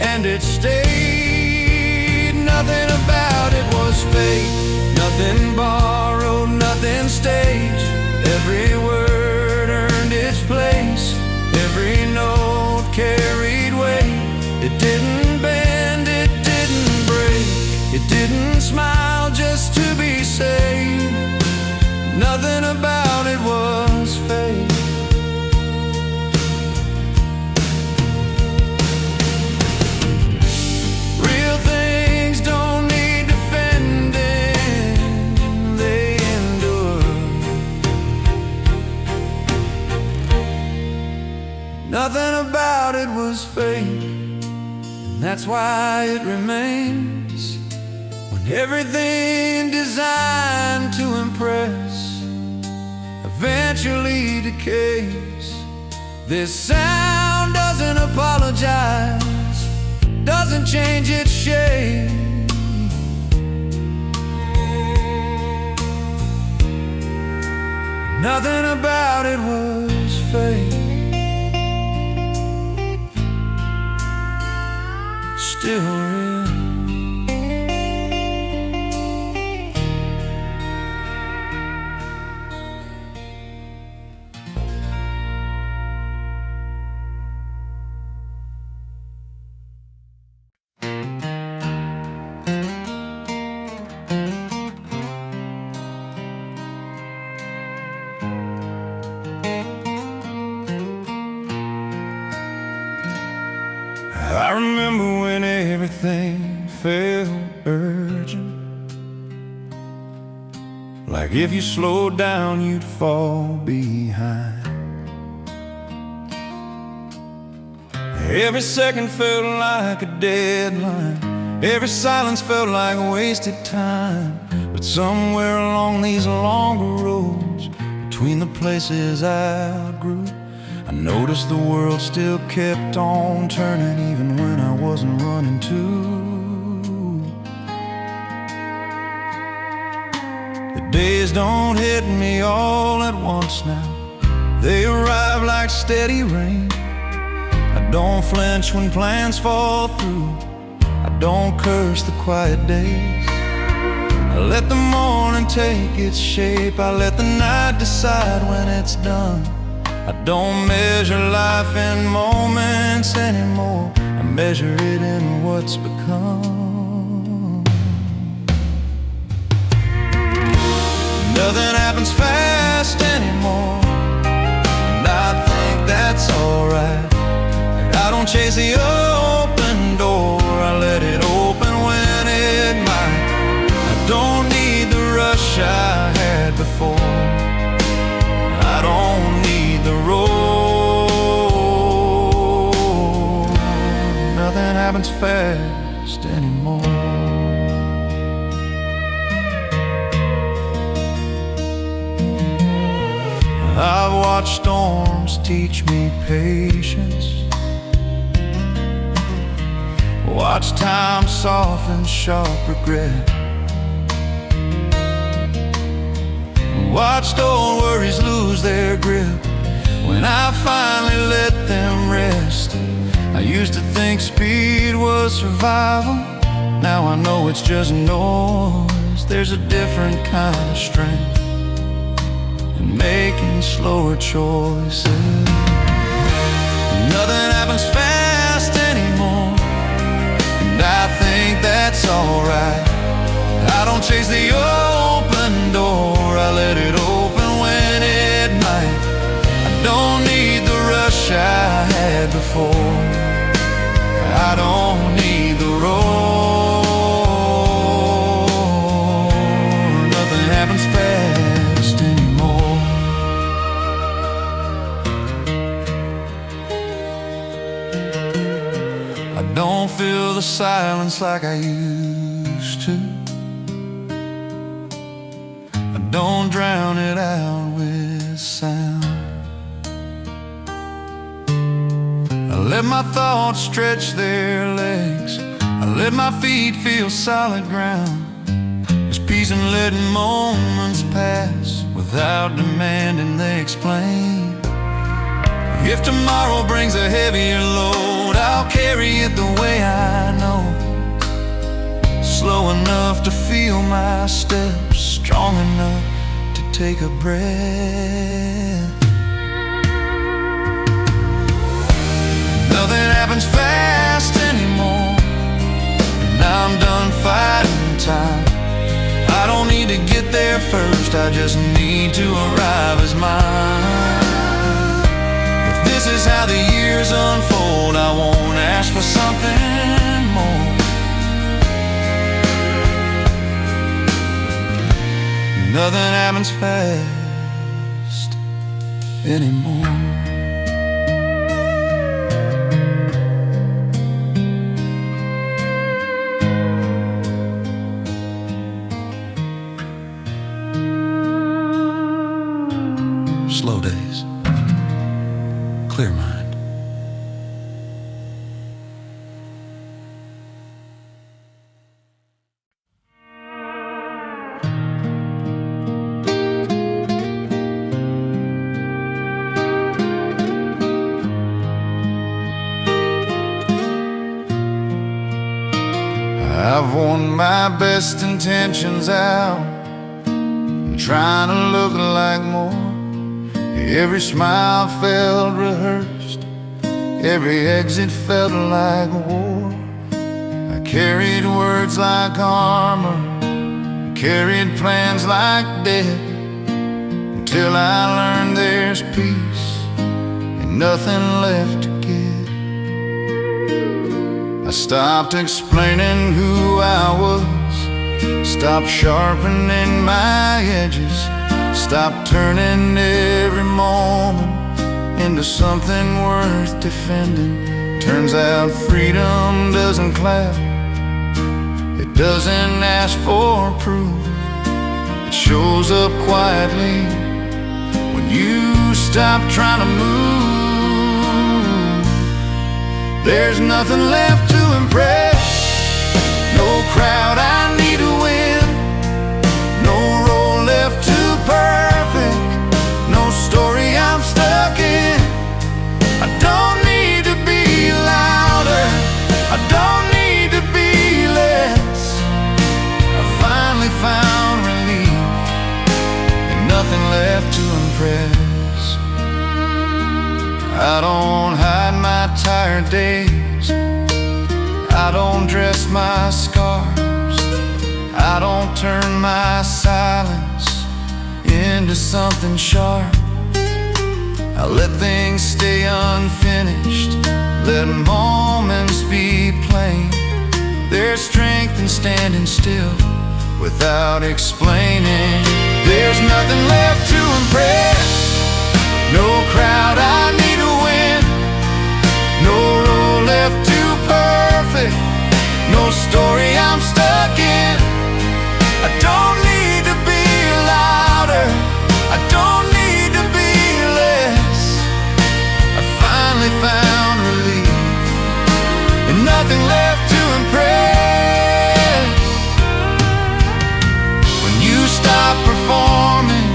and it stayed. Nothing about it was fake, nothing borrowed, nothing staged. Every word earned its place, every note carried weight. It didn't bend, it didn't break, it didn't smile just to be saved. Nothing about it was fake. Real things don't need defending, they endure. Nothing about it was fake, and that's why it remains. When everything designed to impress eventually decays, this sound doesn't apologize, doesn't change its shape. Nothing about it was fake. Still real. I remember when everything felt urgent, like if you slowed down you'd fall behind. Every second felt like a deadline, every silence felt like wasted time. But somewhere along these longer roads, between the places I outgrew, I noticed the world still kept on turning, even when I wasn't running to. The days don't hit me all at once now, they arrive like steady rain. I don't flinch when plans fall through, I don't curse the quiet days. I let the morning take its shape, I let the night decide when it's done. I don't measure life in moments anymore, I measure it in what's become. Nothing happens fast anymore, and I think that's alright. I don't chase the open door, I let it open when it might. I don't need the rush I had before, I don't need the road. Nothing happens fast anymore. I've watched storms teach me patience, watched time soften sharp regret, watched old worries lose their grip when I finally let them rest. I used to think speed was survival, now I know it's just noise. There's a different kind of strength in making slower choices. Nothing happens fast anymore, alright. I don't chase the open door, I let it open when it might. I don't need the rush I had before, I don't need the roar. Nothing happens fast anymore. I don't feel the silence like I used to. I don't drown it out with sound. I let my thoughts stretch their legs, I let my feet feel solid ground. There's peace in letting moments pass without demanding they explain. If tomorrow brings a heavier load, I'll carry it the way I know. Slow enough to feel my steps, strong enough to take a breath. Nothing happens fast anymore, and I'm done fighting time. I don't need to get there first, I just need to arrive as mine. If this is how the years unfold, I won't ask for something more. Nothing happens fast anymore. Slow days, clear mind. I've worn my best intentions out, trying to look like more. Every smile felt rehearsed, every exit felt like war. I carried words like armor, carried plans like death, until I learned there's peace and nothing left to give. I stopped explaining who I was, stopped sharpening my edges, stopped turning every moment into something worth defending. Turns out freedom doesn't clap, it doesn't ask for proof. It shows up quietly when you stop trying to move. There's nothing left to impress, no crowd I need to win, no role left too perfect, no story I'm stuck in. I don't need to be louder, I don't need to be less. I finally found relief and nothing left to impress. I don't hide my tired days, I don't dress my scars, I don't turn my silence into something sharp. I let things stay unfinished, let moments be plain. There's strength in standing still without explaining. There's nothing left to impress, no crowd I need to win, no role left too perfect, no story I'm stuck in. I don't need to be louder, I don't need to be less. I finally found relief and nothing left to impress. When you stop performing,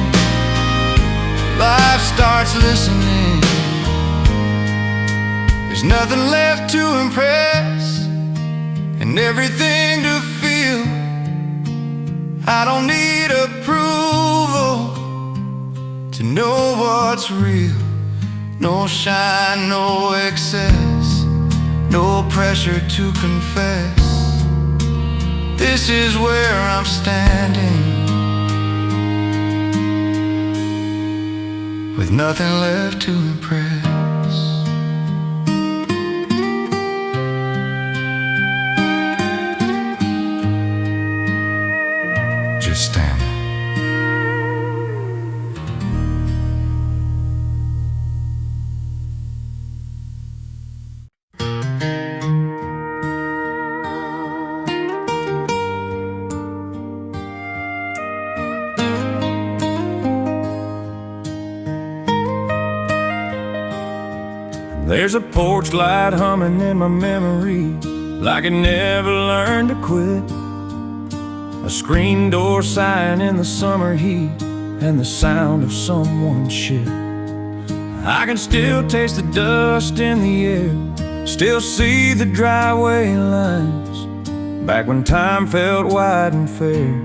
life starts listening. There's nothing left to impress and everything to feel. I don't need approval to know what's real. No shine, no excess, no pressure to confess. This is where I'm standing, with nothing left to impress. Just standing. There's a porch light humming in my memory, like it never learned to quit. A screen door sighing in the summer heat, and the sound of someone's shit. I can still taste the dust in the air, still see the driveway lines. Back when time felt wide and fair,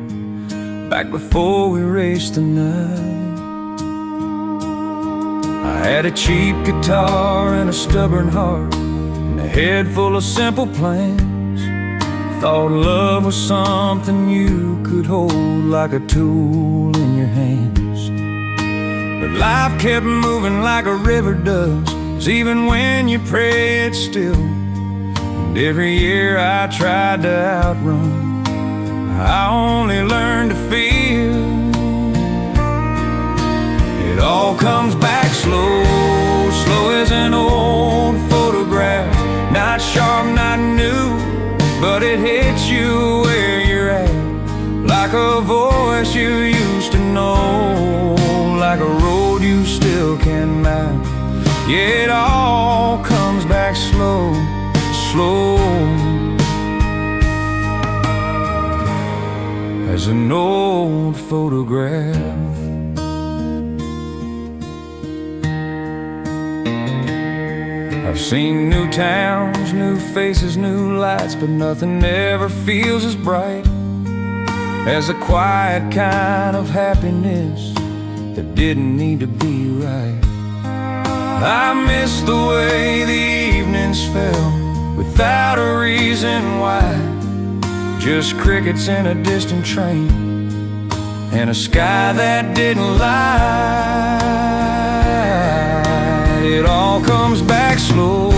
back before we raced the night. I had a cheap guitar and a stubborn heart, and a head full of simple plans. Thought love was something you could hold like a tool in your hands. But life kept moving like a river does, 'cause even when you pray it's still. And every year I tried to outrun, I only learned to feel. It all comes back slow, slow as an old photograph. Not sharp, not new, but it hits you where you're at. Like a voice you used to know, like a road you still can map. Yeah, it all comes back slow, slow as an old photograph. I've seen new towns, new faces, new lights, but nothing ever feels as bright as a quiet kind of happiness that didn't need to be right. I miss the way the evenings fell, without a reason why. Just crickets in a distant train, and a sky that didn't lie. It all comes back slow,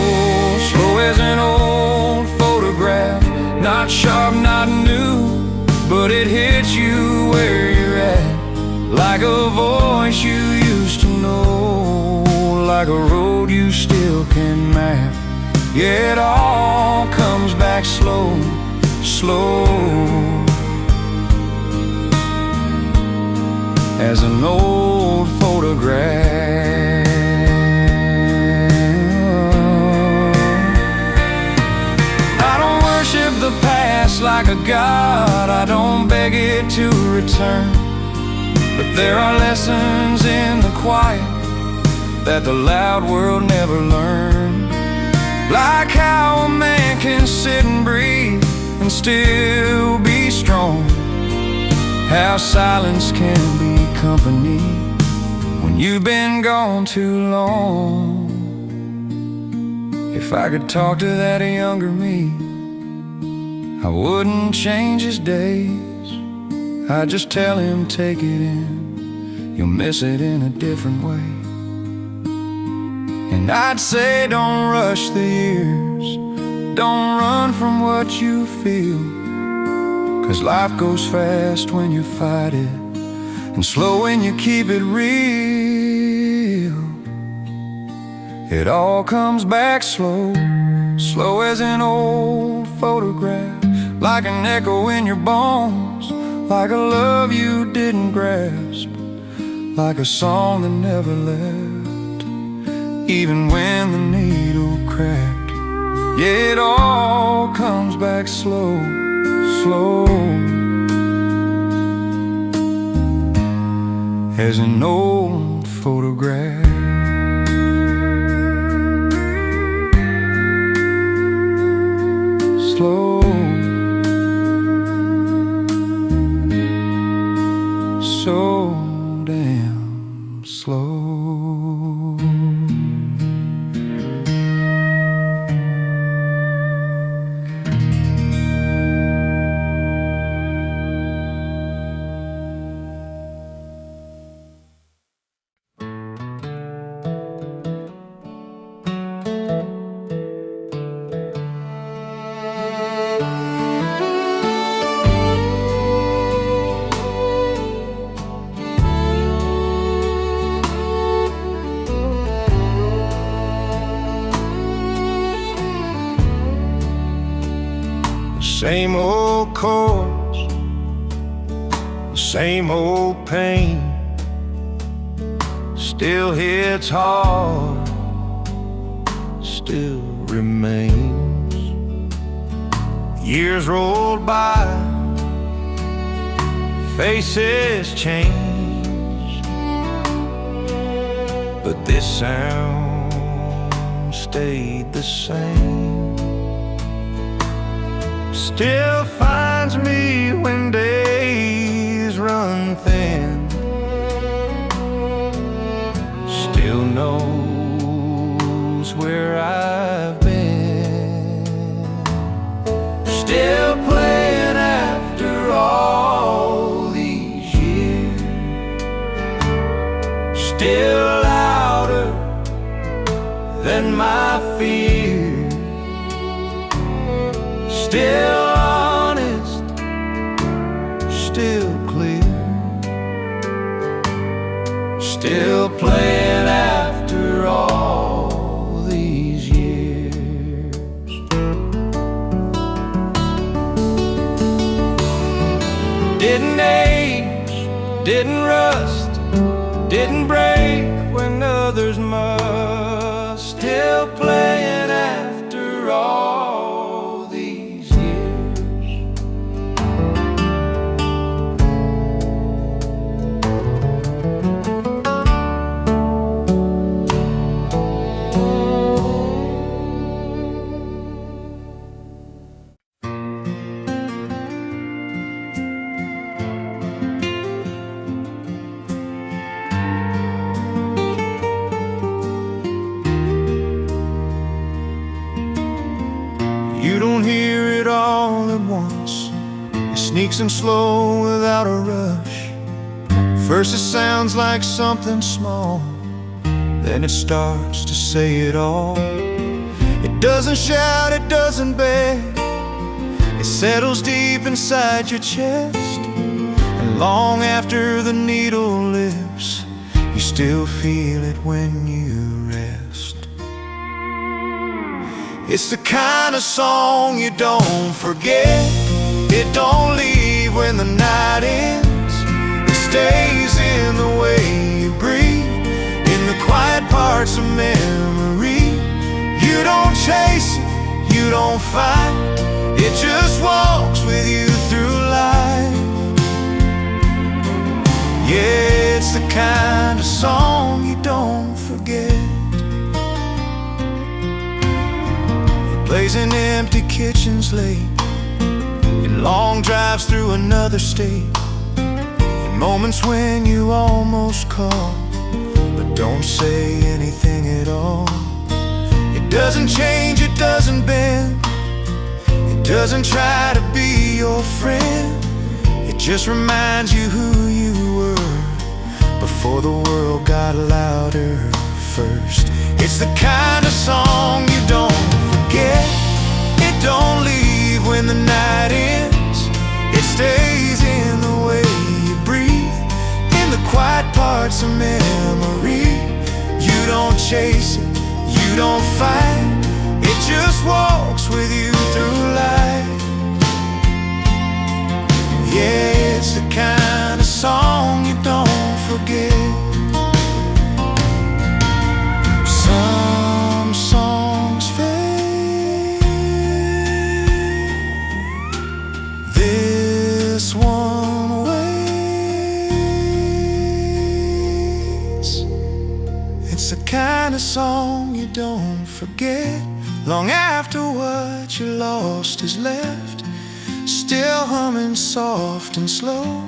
slow as an old photograph. Not sharp, not new, but it hits you where you're at. Like a voice you used to know, like a road you still can map. Yeah, it all comes back slow, slow as an old photograph. The past like a god, I don't beg it to return. But there are lessons in the quiet that the loud world never learned. Like how a man can sit and breathe and still be strong. How silence can be company when you've been gone too long. If I could talk to that younger me, I wouldn't change his days. I'd just tell him, take it in, you'll miss it in a different way. And I'd say, don't rush the years, don't run from what you feel, 'cause life goes fast when you fight it, and slow when you keep it real. It all comes back slow, slow as an old photograph. Like an echo in your bones, like a love you didn't grasp, like a song that never left, even when the needle cracked. Yeah, it all comes back slow, slow as an old photograph. Slow, so damn slow. same old chords, the same old pain still hits hard, still remains. Years rolled by, faces changed, but this sound stayed the same. Still finds me when days run thin, still knows where I've been, still playing after all these years, still louder than my fear, still honest, still clear, still playing after all these years. Didn't age, didn't rust, didn't break when others must, still playing after all these years. You don't hear it all at once. It sneaks in slow without a rush. First it sounds like something small, then it starts to say it all. It doesn't shout, it doesn't beg. It settles deep inside your chest, and long after the needle lifts, you still feel it when you rest. It's the kind of song you don't forget. It don't leave when the night ends. It stays in the way you breathe, in the quiet parts of memory. You don't chase it, you don't fight. It just walks with you through life. Yeah, it's the kind of song you don't forget. Plays in empty kitchens late, in long drives through another state, in moments when you almost call, but don't say anything at all. It doesn't change, it doesn't bend, it doesn't try to be your friend. It just reminds you who you were before the world got louder first. It's the kind of song you don't forget. It don't leave when the night ends. It stays in the way you breathe, in the quiet parts of memory. You don't chase it, you don't fight. It just walks with you through life. Yeah, it's the kind of song you don't forget. Some songs fade, this one waits. It's the kind of song you don't forget. Long after what you lost is left, still humming soft and slow,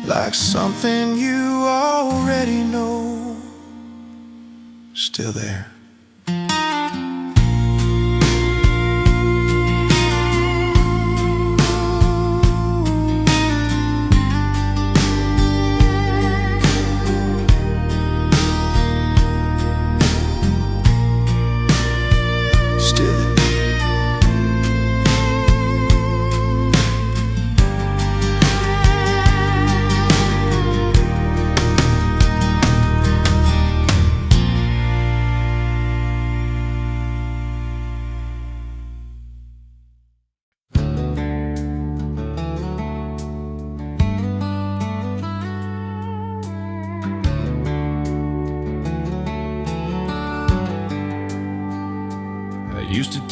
like something you already know, still there.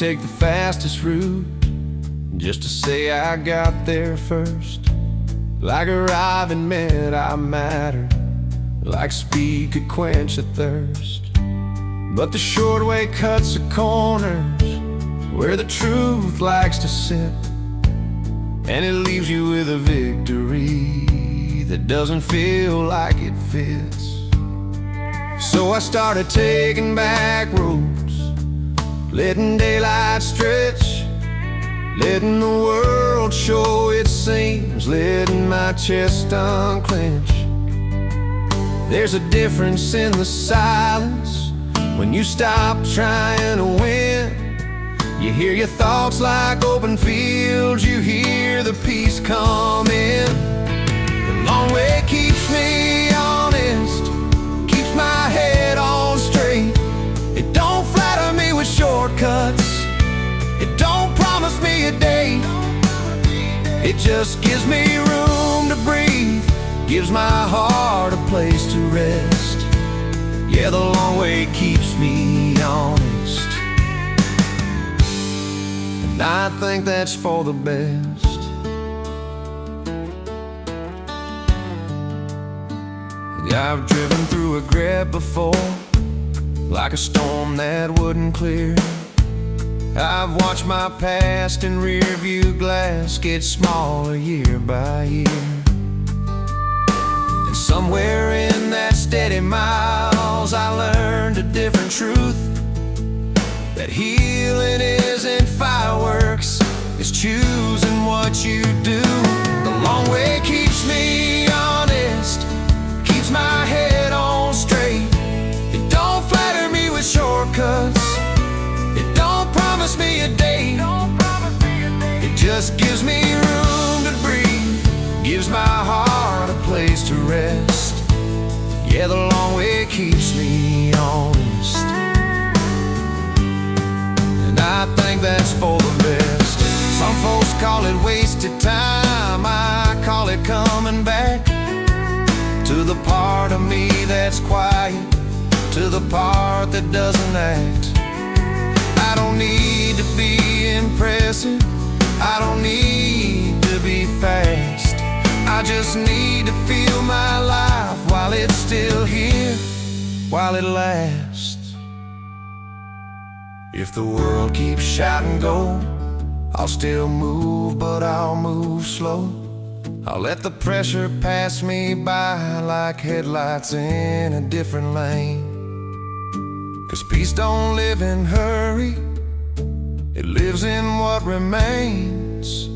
take the fastest route just to say I got there first. Like arriving meant I mattered, like speed could quench a thirst. But the short way cuts the corners where the truth likes to sit, and it leaves you with a victory that doesn't feel like it fits. So I started taking back roads, letting daylight stretch, letting the world show its seams, letting my chest unclench. There's a difference in the silence when you stop trying to win. You hear your thoughts like open fields, you hear the peace come in. The long way keeps me honest, keeps my head on straight. It don't flatter me with shortcuts, it don't promise me a date. It just gives me room to breathe, gives my heart a place to rest. Yeah, the long way keeps me honest, and I think that's for the best. I've driven through regret before, like a storm that wouldn't clear. I've watched my past in rearview glass get smaller year by year. And somewhere in that steady miles I learned a different truth, that healing isn't fireworks, it's choosing what you do. The long way keeps me honest, keeps my head on straight. It don't flatter me with shortcuts, it don't promise me a date. It just gives me room to breathe, gives my heart a place to rest. Yeah, the long way keeps me honest, and I think that's for the best. Some folks call it wasted time, I call it coming back to the part of me that's quiet, to the part that doesn't act. I don't need to be impressive, I don't need to be fast. I just need to feel my life while it's still here, while it lasts. If the world keeps shouting go, I'll still move, but I'll move slow. I'll let the pressure pass me by like headlights in a different lane. 'Cause peace don't live in hurry, it lives in what remains.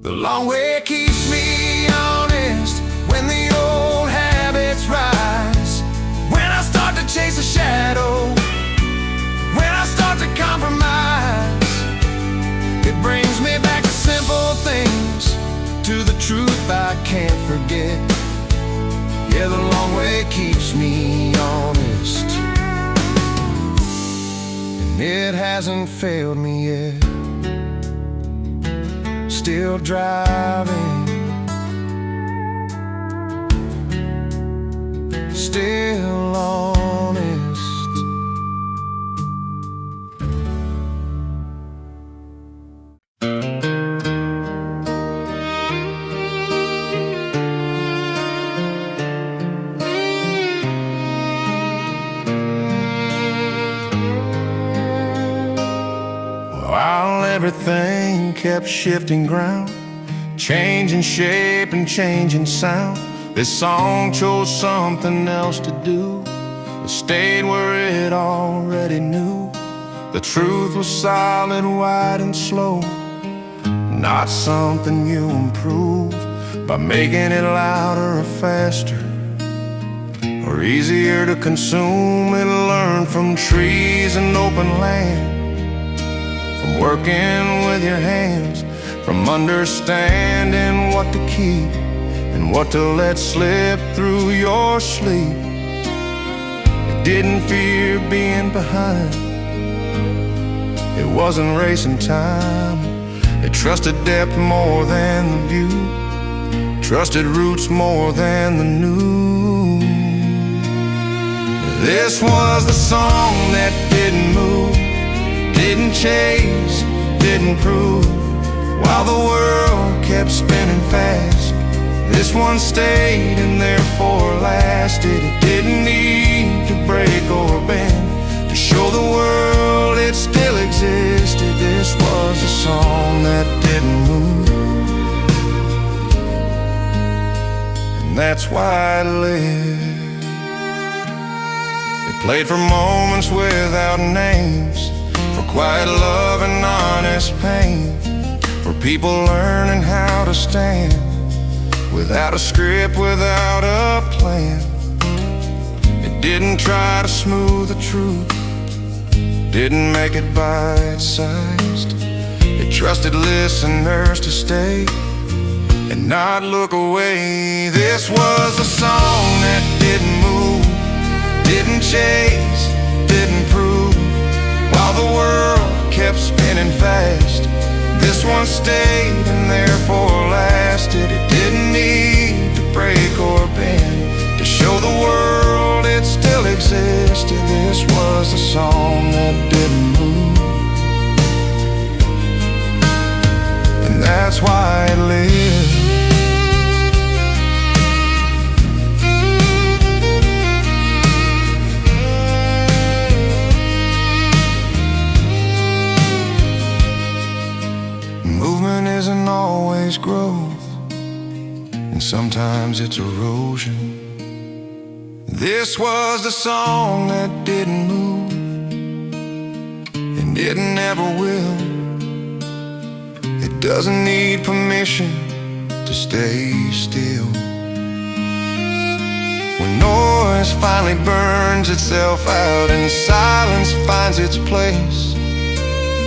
The long way keeps me honest when the old habits rise, when I start to chase a shadow, when I start to compromise. It brings me back to simple things, to the truth I can't forget. Yeah, the long way keeps me honest, and it hasn't failed me yet. Still driving, still honest. While everything kept shifting ground, changing shape and changing sound, this song chose something else to do. It stayed where it already knew. The truth was solid, wide and slow, not something you improve by making it louder or faster, or easier to consume. It learned from trees and open land, from working with your hands, from understanding what to keep and what to let slip through your sleep. It didn't fear being behind, it wasn't racing time. It trusted depth more than the view, trusted roots more than the new. This was the song that didn't move, didn't chase, didn't prove. While the world kept spinning fast, this one stayed and therefore lasted. It didn't need to break or bend to show the world it still existed. This was a song that didn't move, and that's why it lived. It played for moments without names, for quiet love and honest pain, for people learning how to stand without a script, without a plan. It didn't try to smooth the truth, didn't make it bite-sized. It trusted listeners to stay and not look away. This was a song that didn't move, didn't chase, didn't prove. While the world kept spinning fast, this one stayed and therefore lasted. It didn't need to break or bend to show the world it still existed. This was a song that didn't move, and that's why it lived. Movement isn't always growth, and sometimes it's erosion. This was the song that didn't move, and it never will. It doesn't need permission to stay still. When noise finally burns itself out and silence finds its place,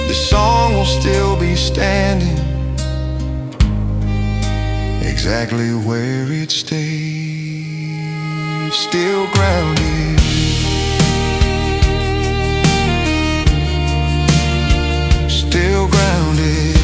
the song will still be standing exactly where it stays, still grounded, still grounded.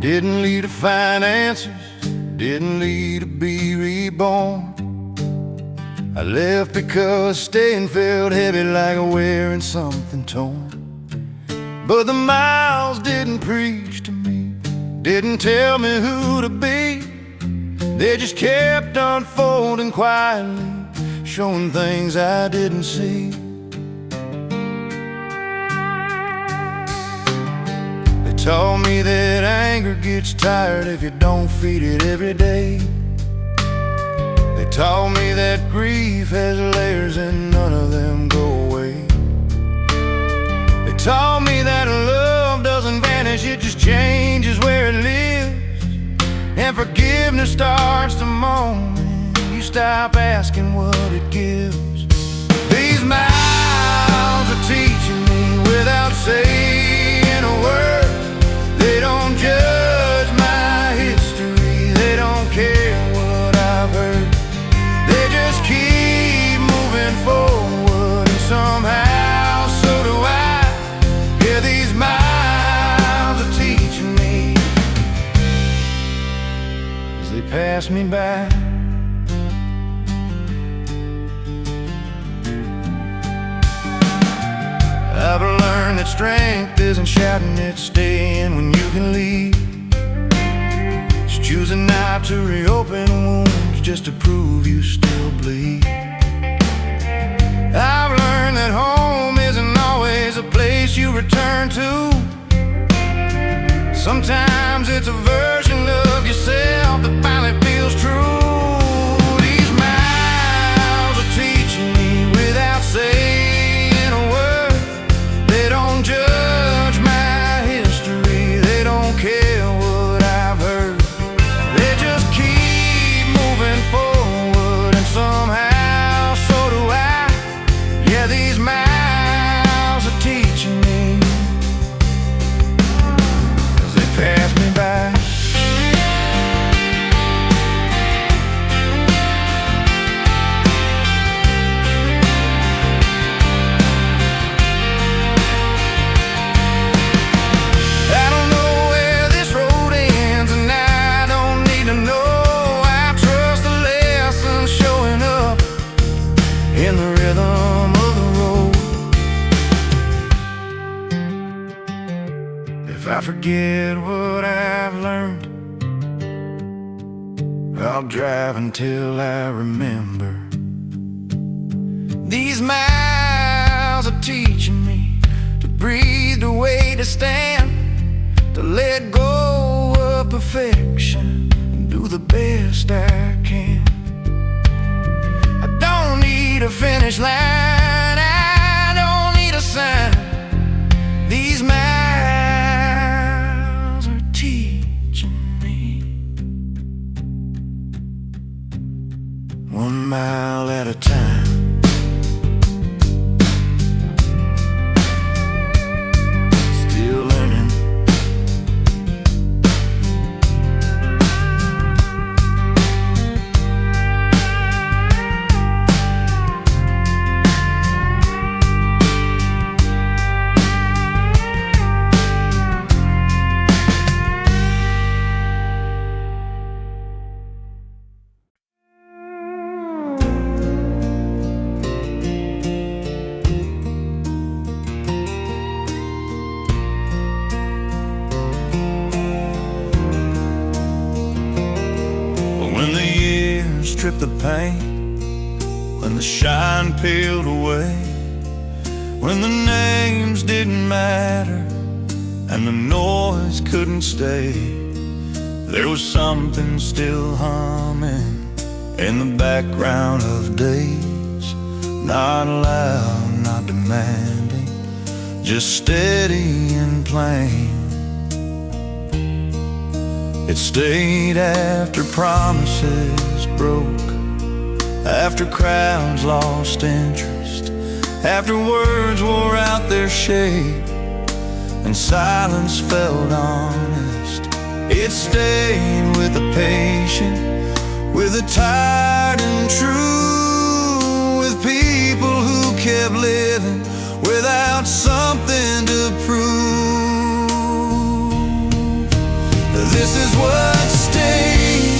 Didn't lead to find answers, didn't lead to be reborn. I left because staying felt heavy, like wearing something torn. But the miles didn't preach to me, didn't tell me who to be. They just kept unfolding quietly, showing things I didn't see. Taught me that anger gets tired if you don't feed it every day. They taught me that grief has layers and none of them go away. They taught me that love doesn't vanish, it just changes where it lives. And forgiveness starts the moment you stop asking what it gives. These miles are teaching me without saying a word. They don't judge my history, they don't care what I've heard. They just keep moving forward, and somehow so do I. Yeah, these miles are teaching me as they pass me by. I've learned that strength isn't shouting, it's staying when you can leave. It's choosing not to reopen wounds just to prove you still bleed. I've learned that home isn't always a place you return to. Sometimes it's a version of yourself that finally feels true. These miles are teaching me without saying judge my history, they don't care what I've heard. They just keep forget what I've learned. I'll drive until I remember. These miles are teaching me to breathe, the way to stand, to let go of perfection and do the best I can. I don't need a finish line, I don't need a sign. These miles are teaching me, 1 mile at a time. When the years stripped the paint, when the shine peeled away, when the names didn't matter and the noise couldn't stay, there was something still humming in the background of days. Not loud, not demanding, just steady and plain. It stayed after promises broke, after crowds lost interest, after words wore out their shape and silence felt honest. It stayed with the patient, with the tired and true, with people who kept living without something to prove. This is what stayed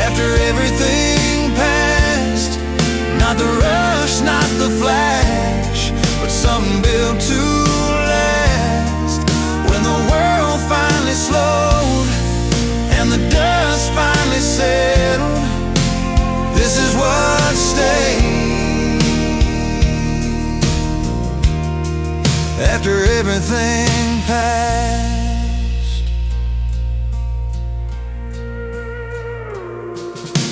after everything passed. Not the rush, not the flash, but something built to last. When the world finally slowed and the dust finally settled, this is what stayed after everything passed.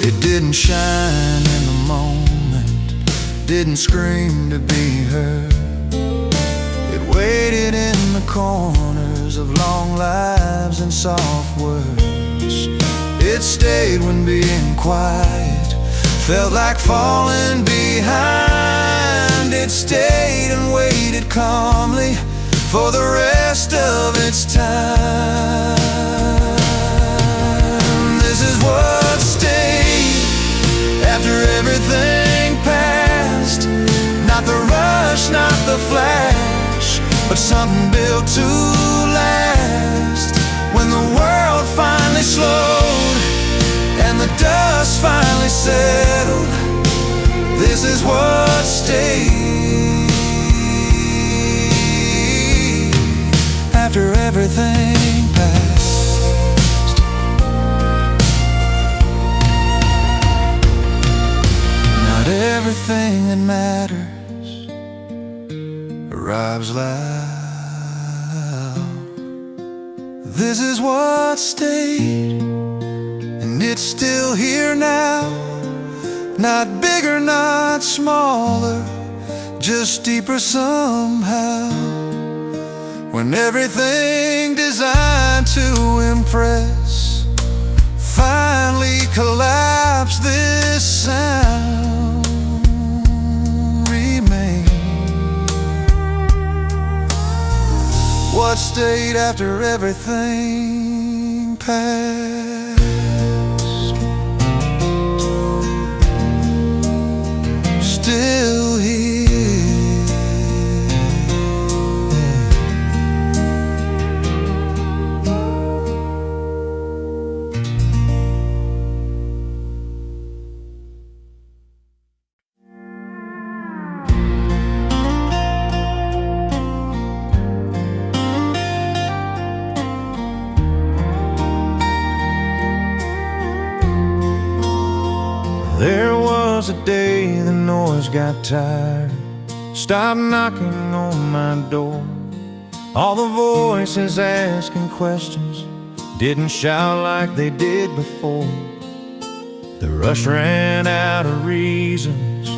It didn't shine in the moment, didn't scream to be heard. It waited in the corners of long lives and soft words. It stayed when being quiet felt like falling behind. It stayed and waited calmly for the rest of its time. This is what stayed after everything passed. Not the rush, not the flash, but something built to last. When the world finally slowed and the dust finally settled, this is what stayed after everything passed. Everything that matters arrives loud. This is what stayed, and it's still here now. Not bigger, not smaller, just deeper somehow. When everything designed to impress finally collapsed, this sound what stayed after everything passed. Still here. There was a day the noise got tired, stopped knocking on my door. All the voices asking questions didn't shout like they did before. The rush ran out of reasons,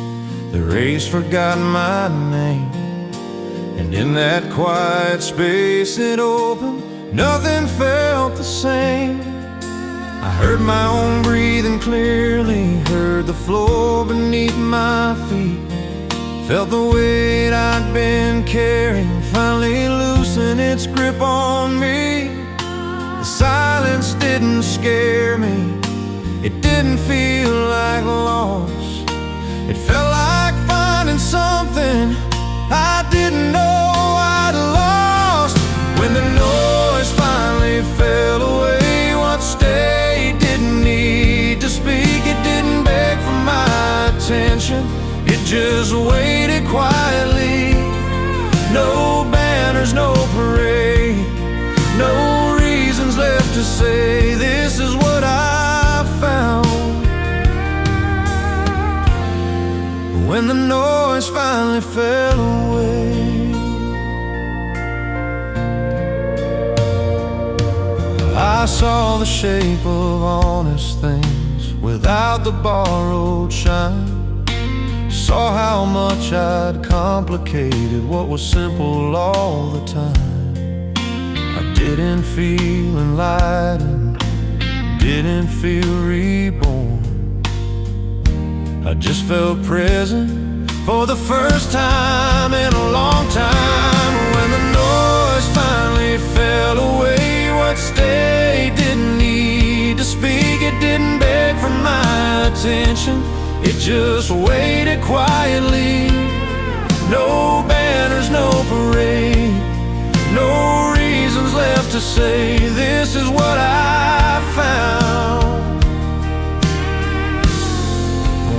the race forgot my name. And in that quiet space it opened, nothing felt the same. I heard my own breathing clearly, heard the floor beneath my feet, felt the weight I'd been carrying finally loosen its grip on me. The silence didn't scare me, it didn't feel like loss. It felt like finding something I didn't know I'd lost. When the noise finally fell away, what stayed didn't need to speak. It didn't beg for my attention, it just waited quietly. No banners, no parade, no reasons left to say this is what I found. When the noise finally fell away, I saw the shape of honest things without the borrowed shine. Saw how much I'd complicated what was simple all the time. I didn't feel enlightened, didn't feel reborn. I just felt present for the first time in a long time. When the noise finally fell away, what stayed didn't need to speak. It didn't beg for my attention, it just waited quietly. No banners, no parade, no reasons left to say this is what I found.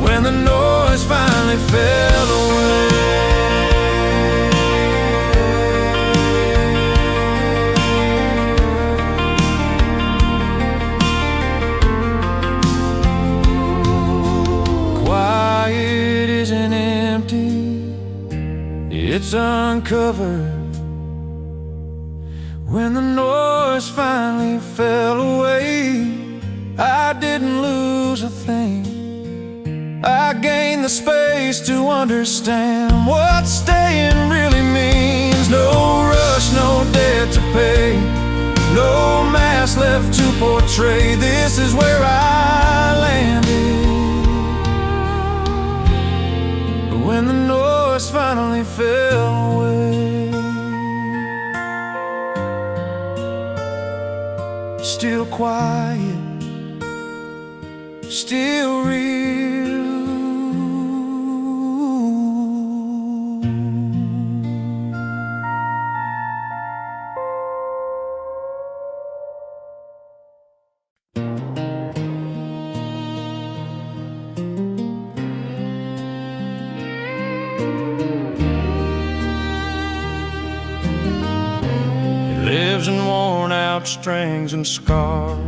When the noise finally fell away, quiet isn't empty, it's uncovered. When the noise finally fell away, I didn't lose a thing. I gained the space to understand what staying really means. No rush, no debt to pay, no mask left to portray. This is where I landed. But when the noise finally fell away, still quiet, still real. Lives in worn out strings and scars,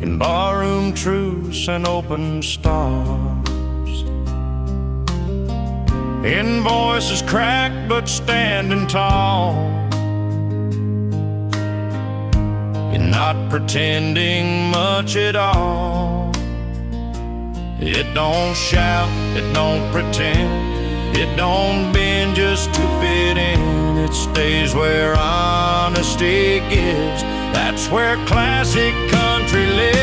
in barroom truths and open stars, in voices cracked but standing tall, in not pretending much at all. It don't shout, it don't pretend, it don't bend just to fit in. It stays where honesty gives. That's where classic country lives.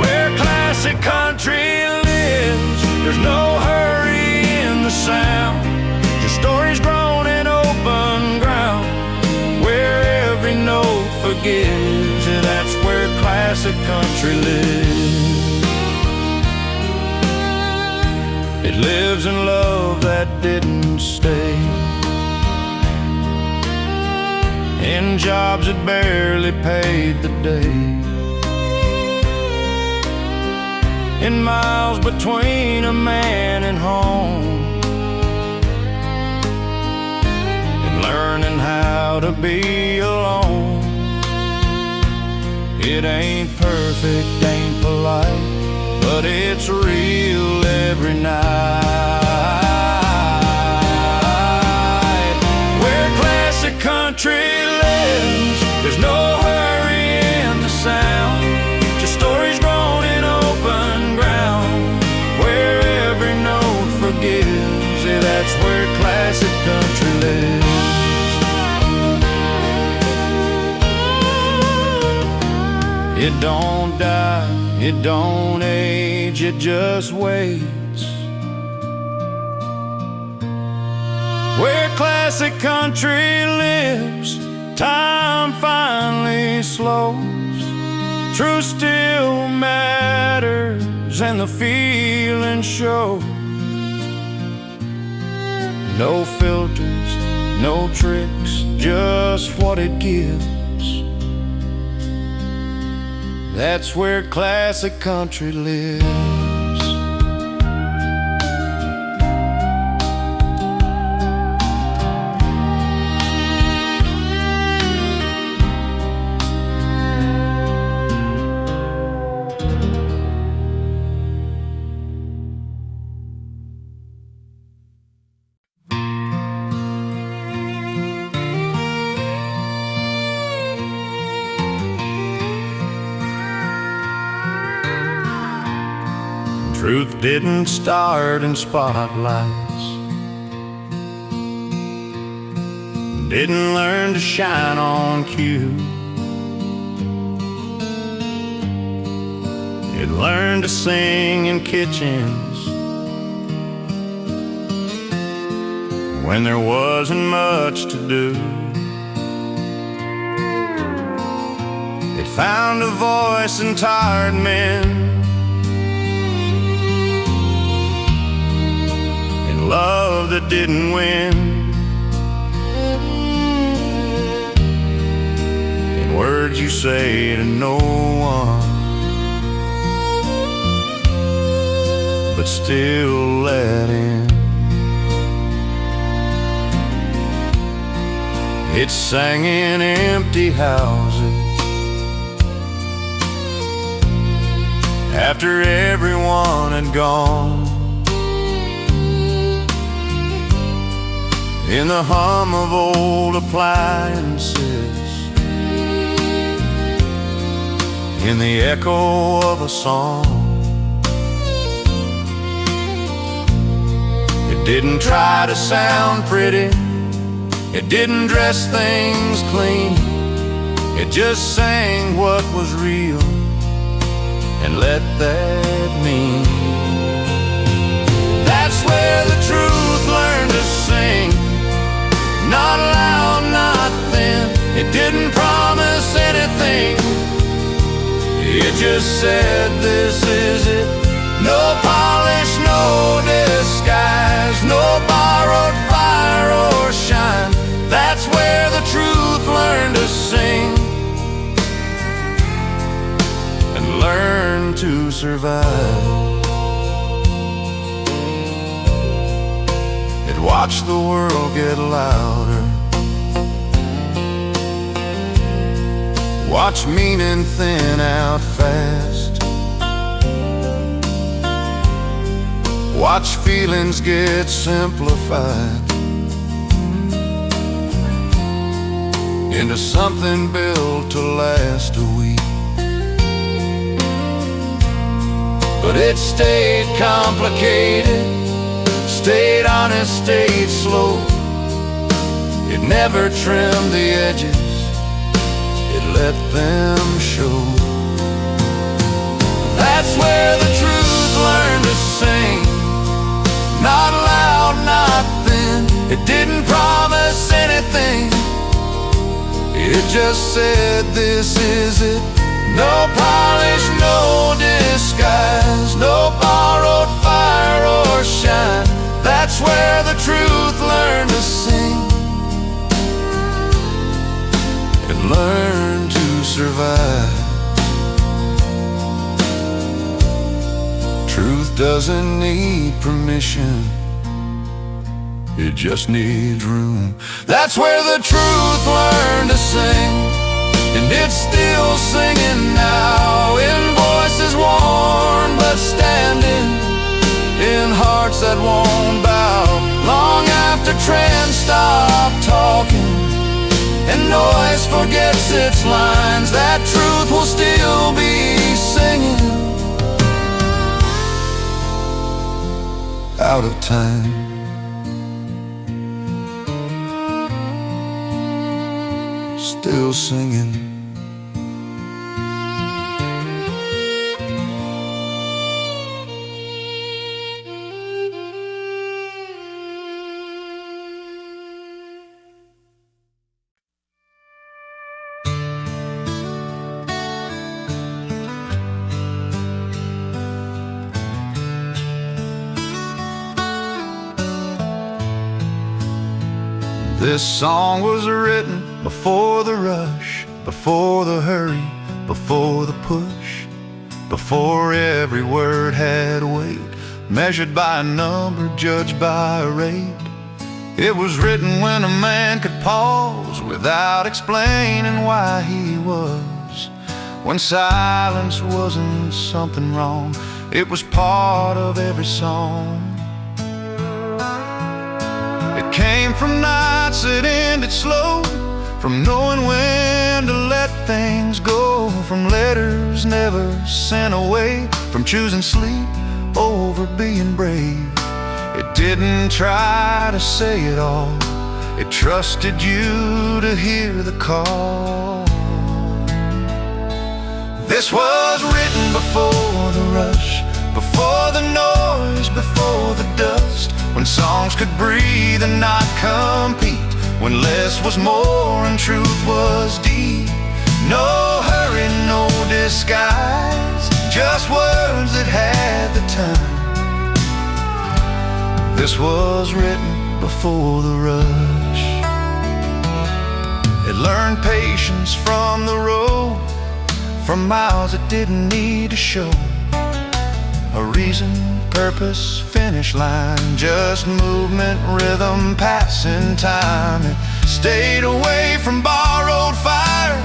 Where classic country lives, there's no hurry in the sound, just stories grown in open ground, where every note forgives. That's where classic country lives. It lives in love that didn't stay, in jobs that barely paid the day, in miles between a man and home, in learning how to be alone, It ain't perfect, ain't polite, but it's real every night. Where classic country lives, there's no hurry in the sound, just stories grown in open ground, where every note forgives. Yeah, that's where classic country lives. It don't die, it don't age, it just waits. Where classic country lives, time finally slows. Truth still matters and the feeling shows. No filters, no tricks, just what it gives. That's where classic country lives. Truth didn't start in spotlights, didn't learn to shine on cue. It learned to sing in kitchens when there wasn't much to do. It found a voice in tired men, love that didn't win, in words you say to no one, but still let in. It sang in empty houses after everyone had gone, in the hum of old appliances, in the echo of a song. It didn't try to sound pretty, it didn't dress things clean, it just sang what was real and let that mean. That's where the truth learned to sing. Not loud, not thin, it didn't promise anything. It just said, this is it. No polish, no disguise, no borrowed fire or shine. That's where the truth learned to sing and learn to survive. Watch the world get louder, watch meaning thin out fast, watch feelings get simplified into something built to last a week. But it stayed complicated, stayed honest, stayed slow. It never trimmed the edges, it let them show. That's where the truth learned to sing. Not loud, not thin, it didn't promise anything. It just said, this is it. No polish, no disguise, no borrowed fire or shine. That's where the truth learned to sing and learn to survive. Truth doesn't need permission, it just needs room. That's where the truth learned to sing and it's still singing now, in voices worn but standing, in hearts that won't bow. Long after trends stop talking and noise forgets its lines, that truth will still be singing. Out of time, still singing. This song was written before the rush, before the hurry, before the push, before every word had weight, measured by a number, judged by a rate. It was written when a man could pause without explaining why he was, when silence wasn't something wrong, it was part of every song. Came from nights that ended slow, from knowing when to let things go, from letters never sent away, from choosing sleep over being brave. It didn't try to say it all, it trusted you to hear the call. This was written before the rush, before the noise, before the dust, when songs could breathe and not compete, when less was more and truth was deep. No hurry, no disguise, just words that had the time. This was written before the rush. It learned patience from the road, from miles it didn't need to show a reason, purpose, finish line, just movement, rhythm, passing time. It stayed away from borrowed fire,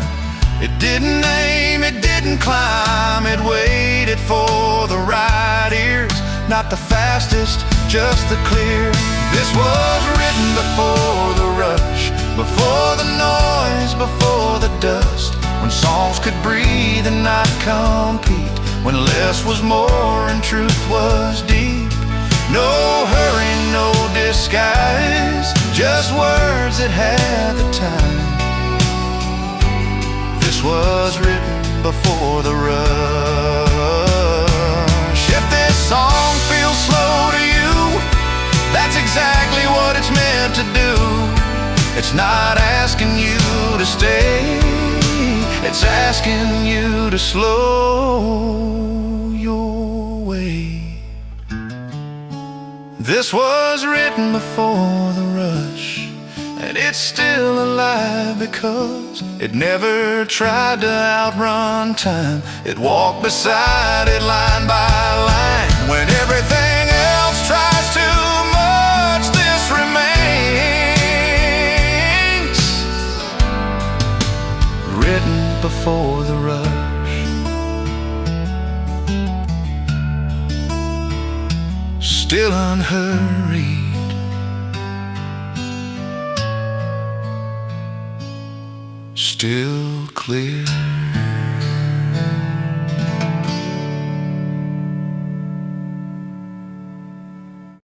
it didn't aim, it didn't climb, it waited for the right ears, not the fastest, just the clear. This was written before the rush, before the noise, before the dust, when songs could breathe and not compete, when less was more and truth was deep. No hurry, no disguise, just words that had the time. This was written before the rush. If this song feels slow to you, that's exactly what it's meant to do. It's not asking you to stay, it's asking you to slow your way. This was written before the rush, and it's still alive because it never tried to outrun time. It walked beside it line by line. When everything else tries too much, this remains. Written before the rush, still unhurried, still clear.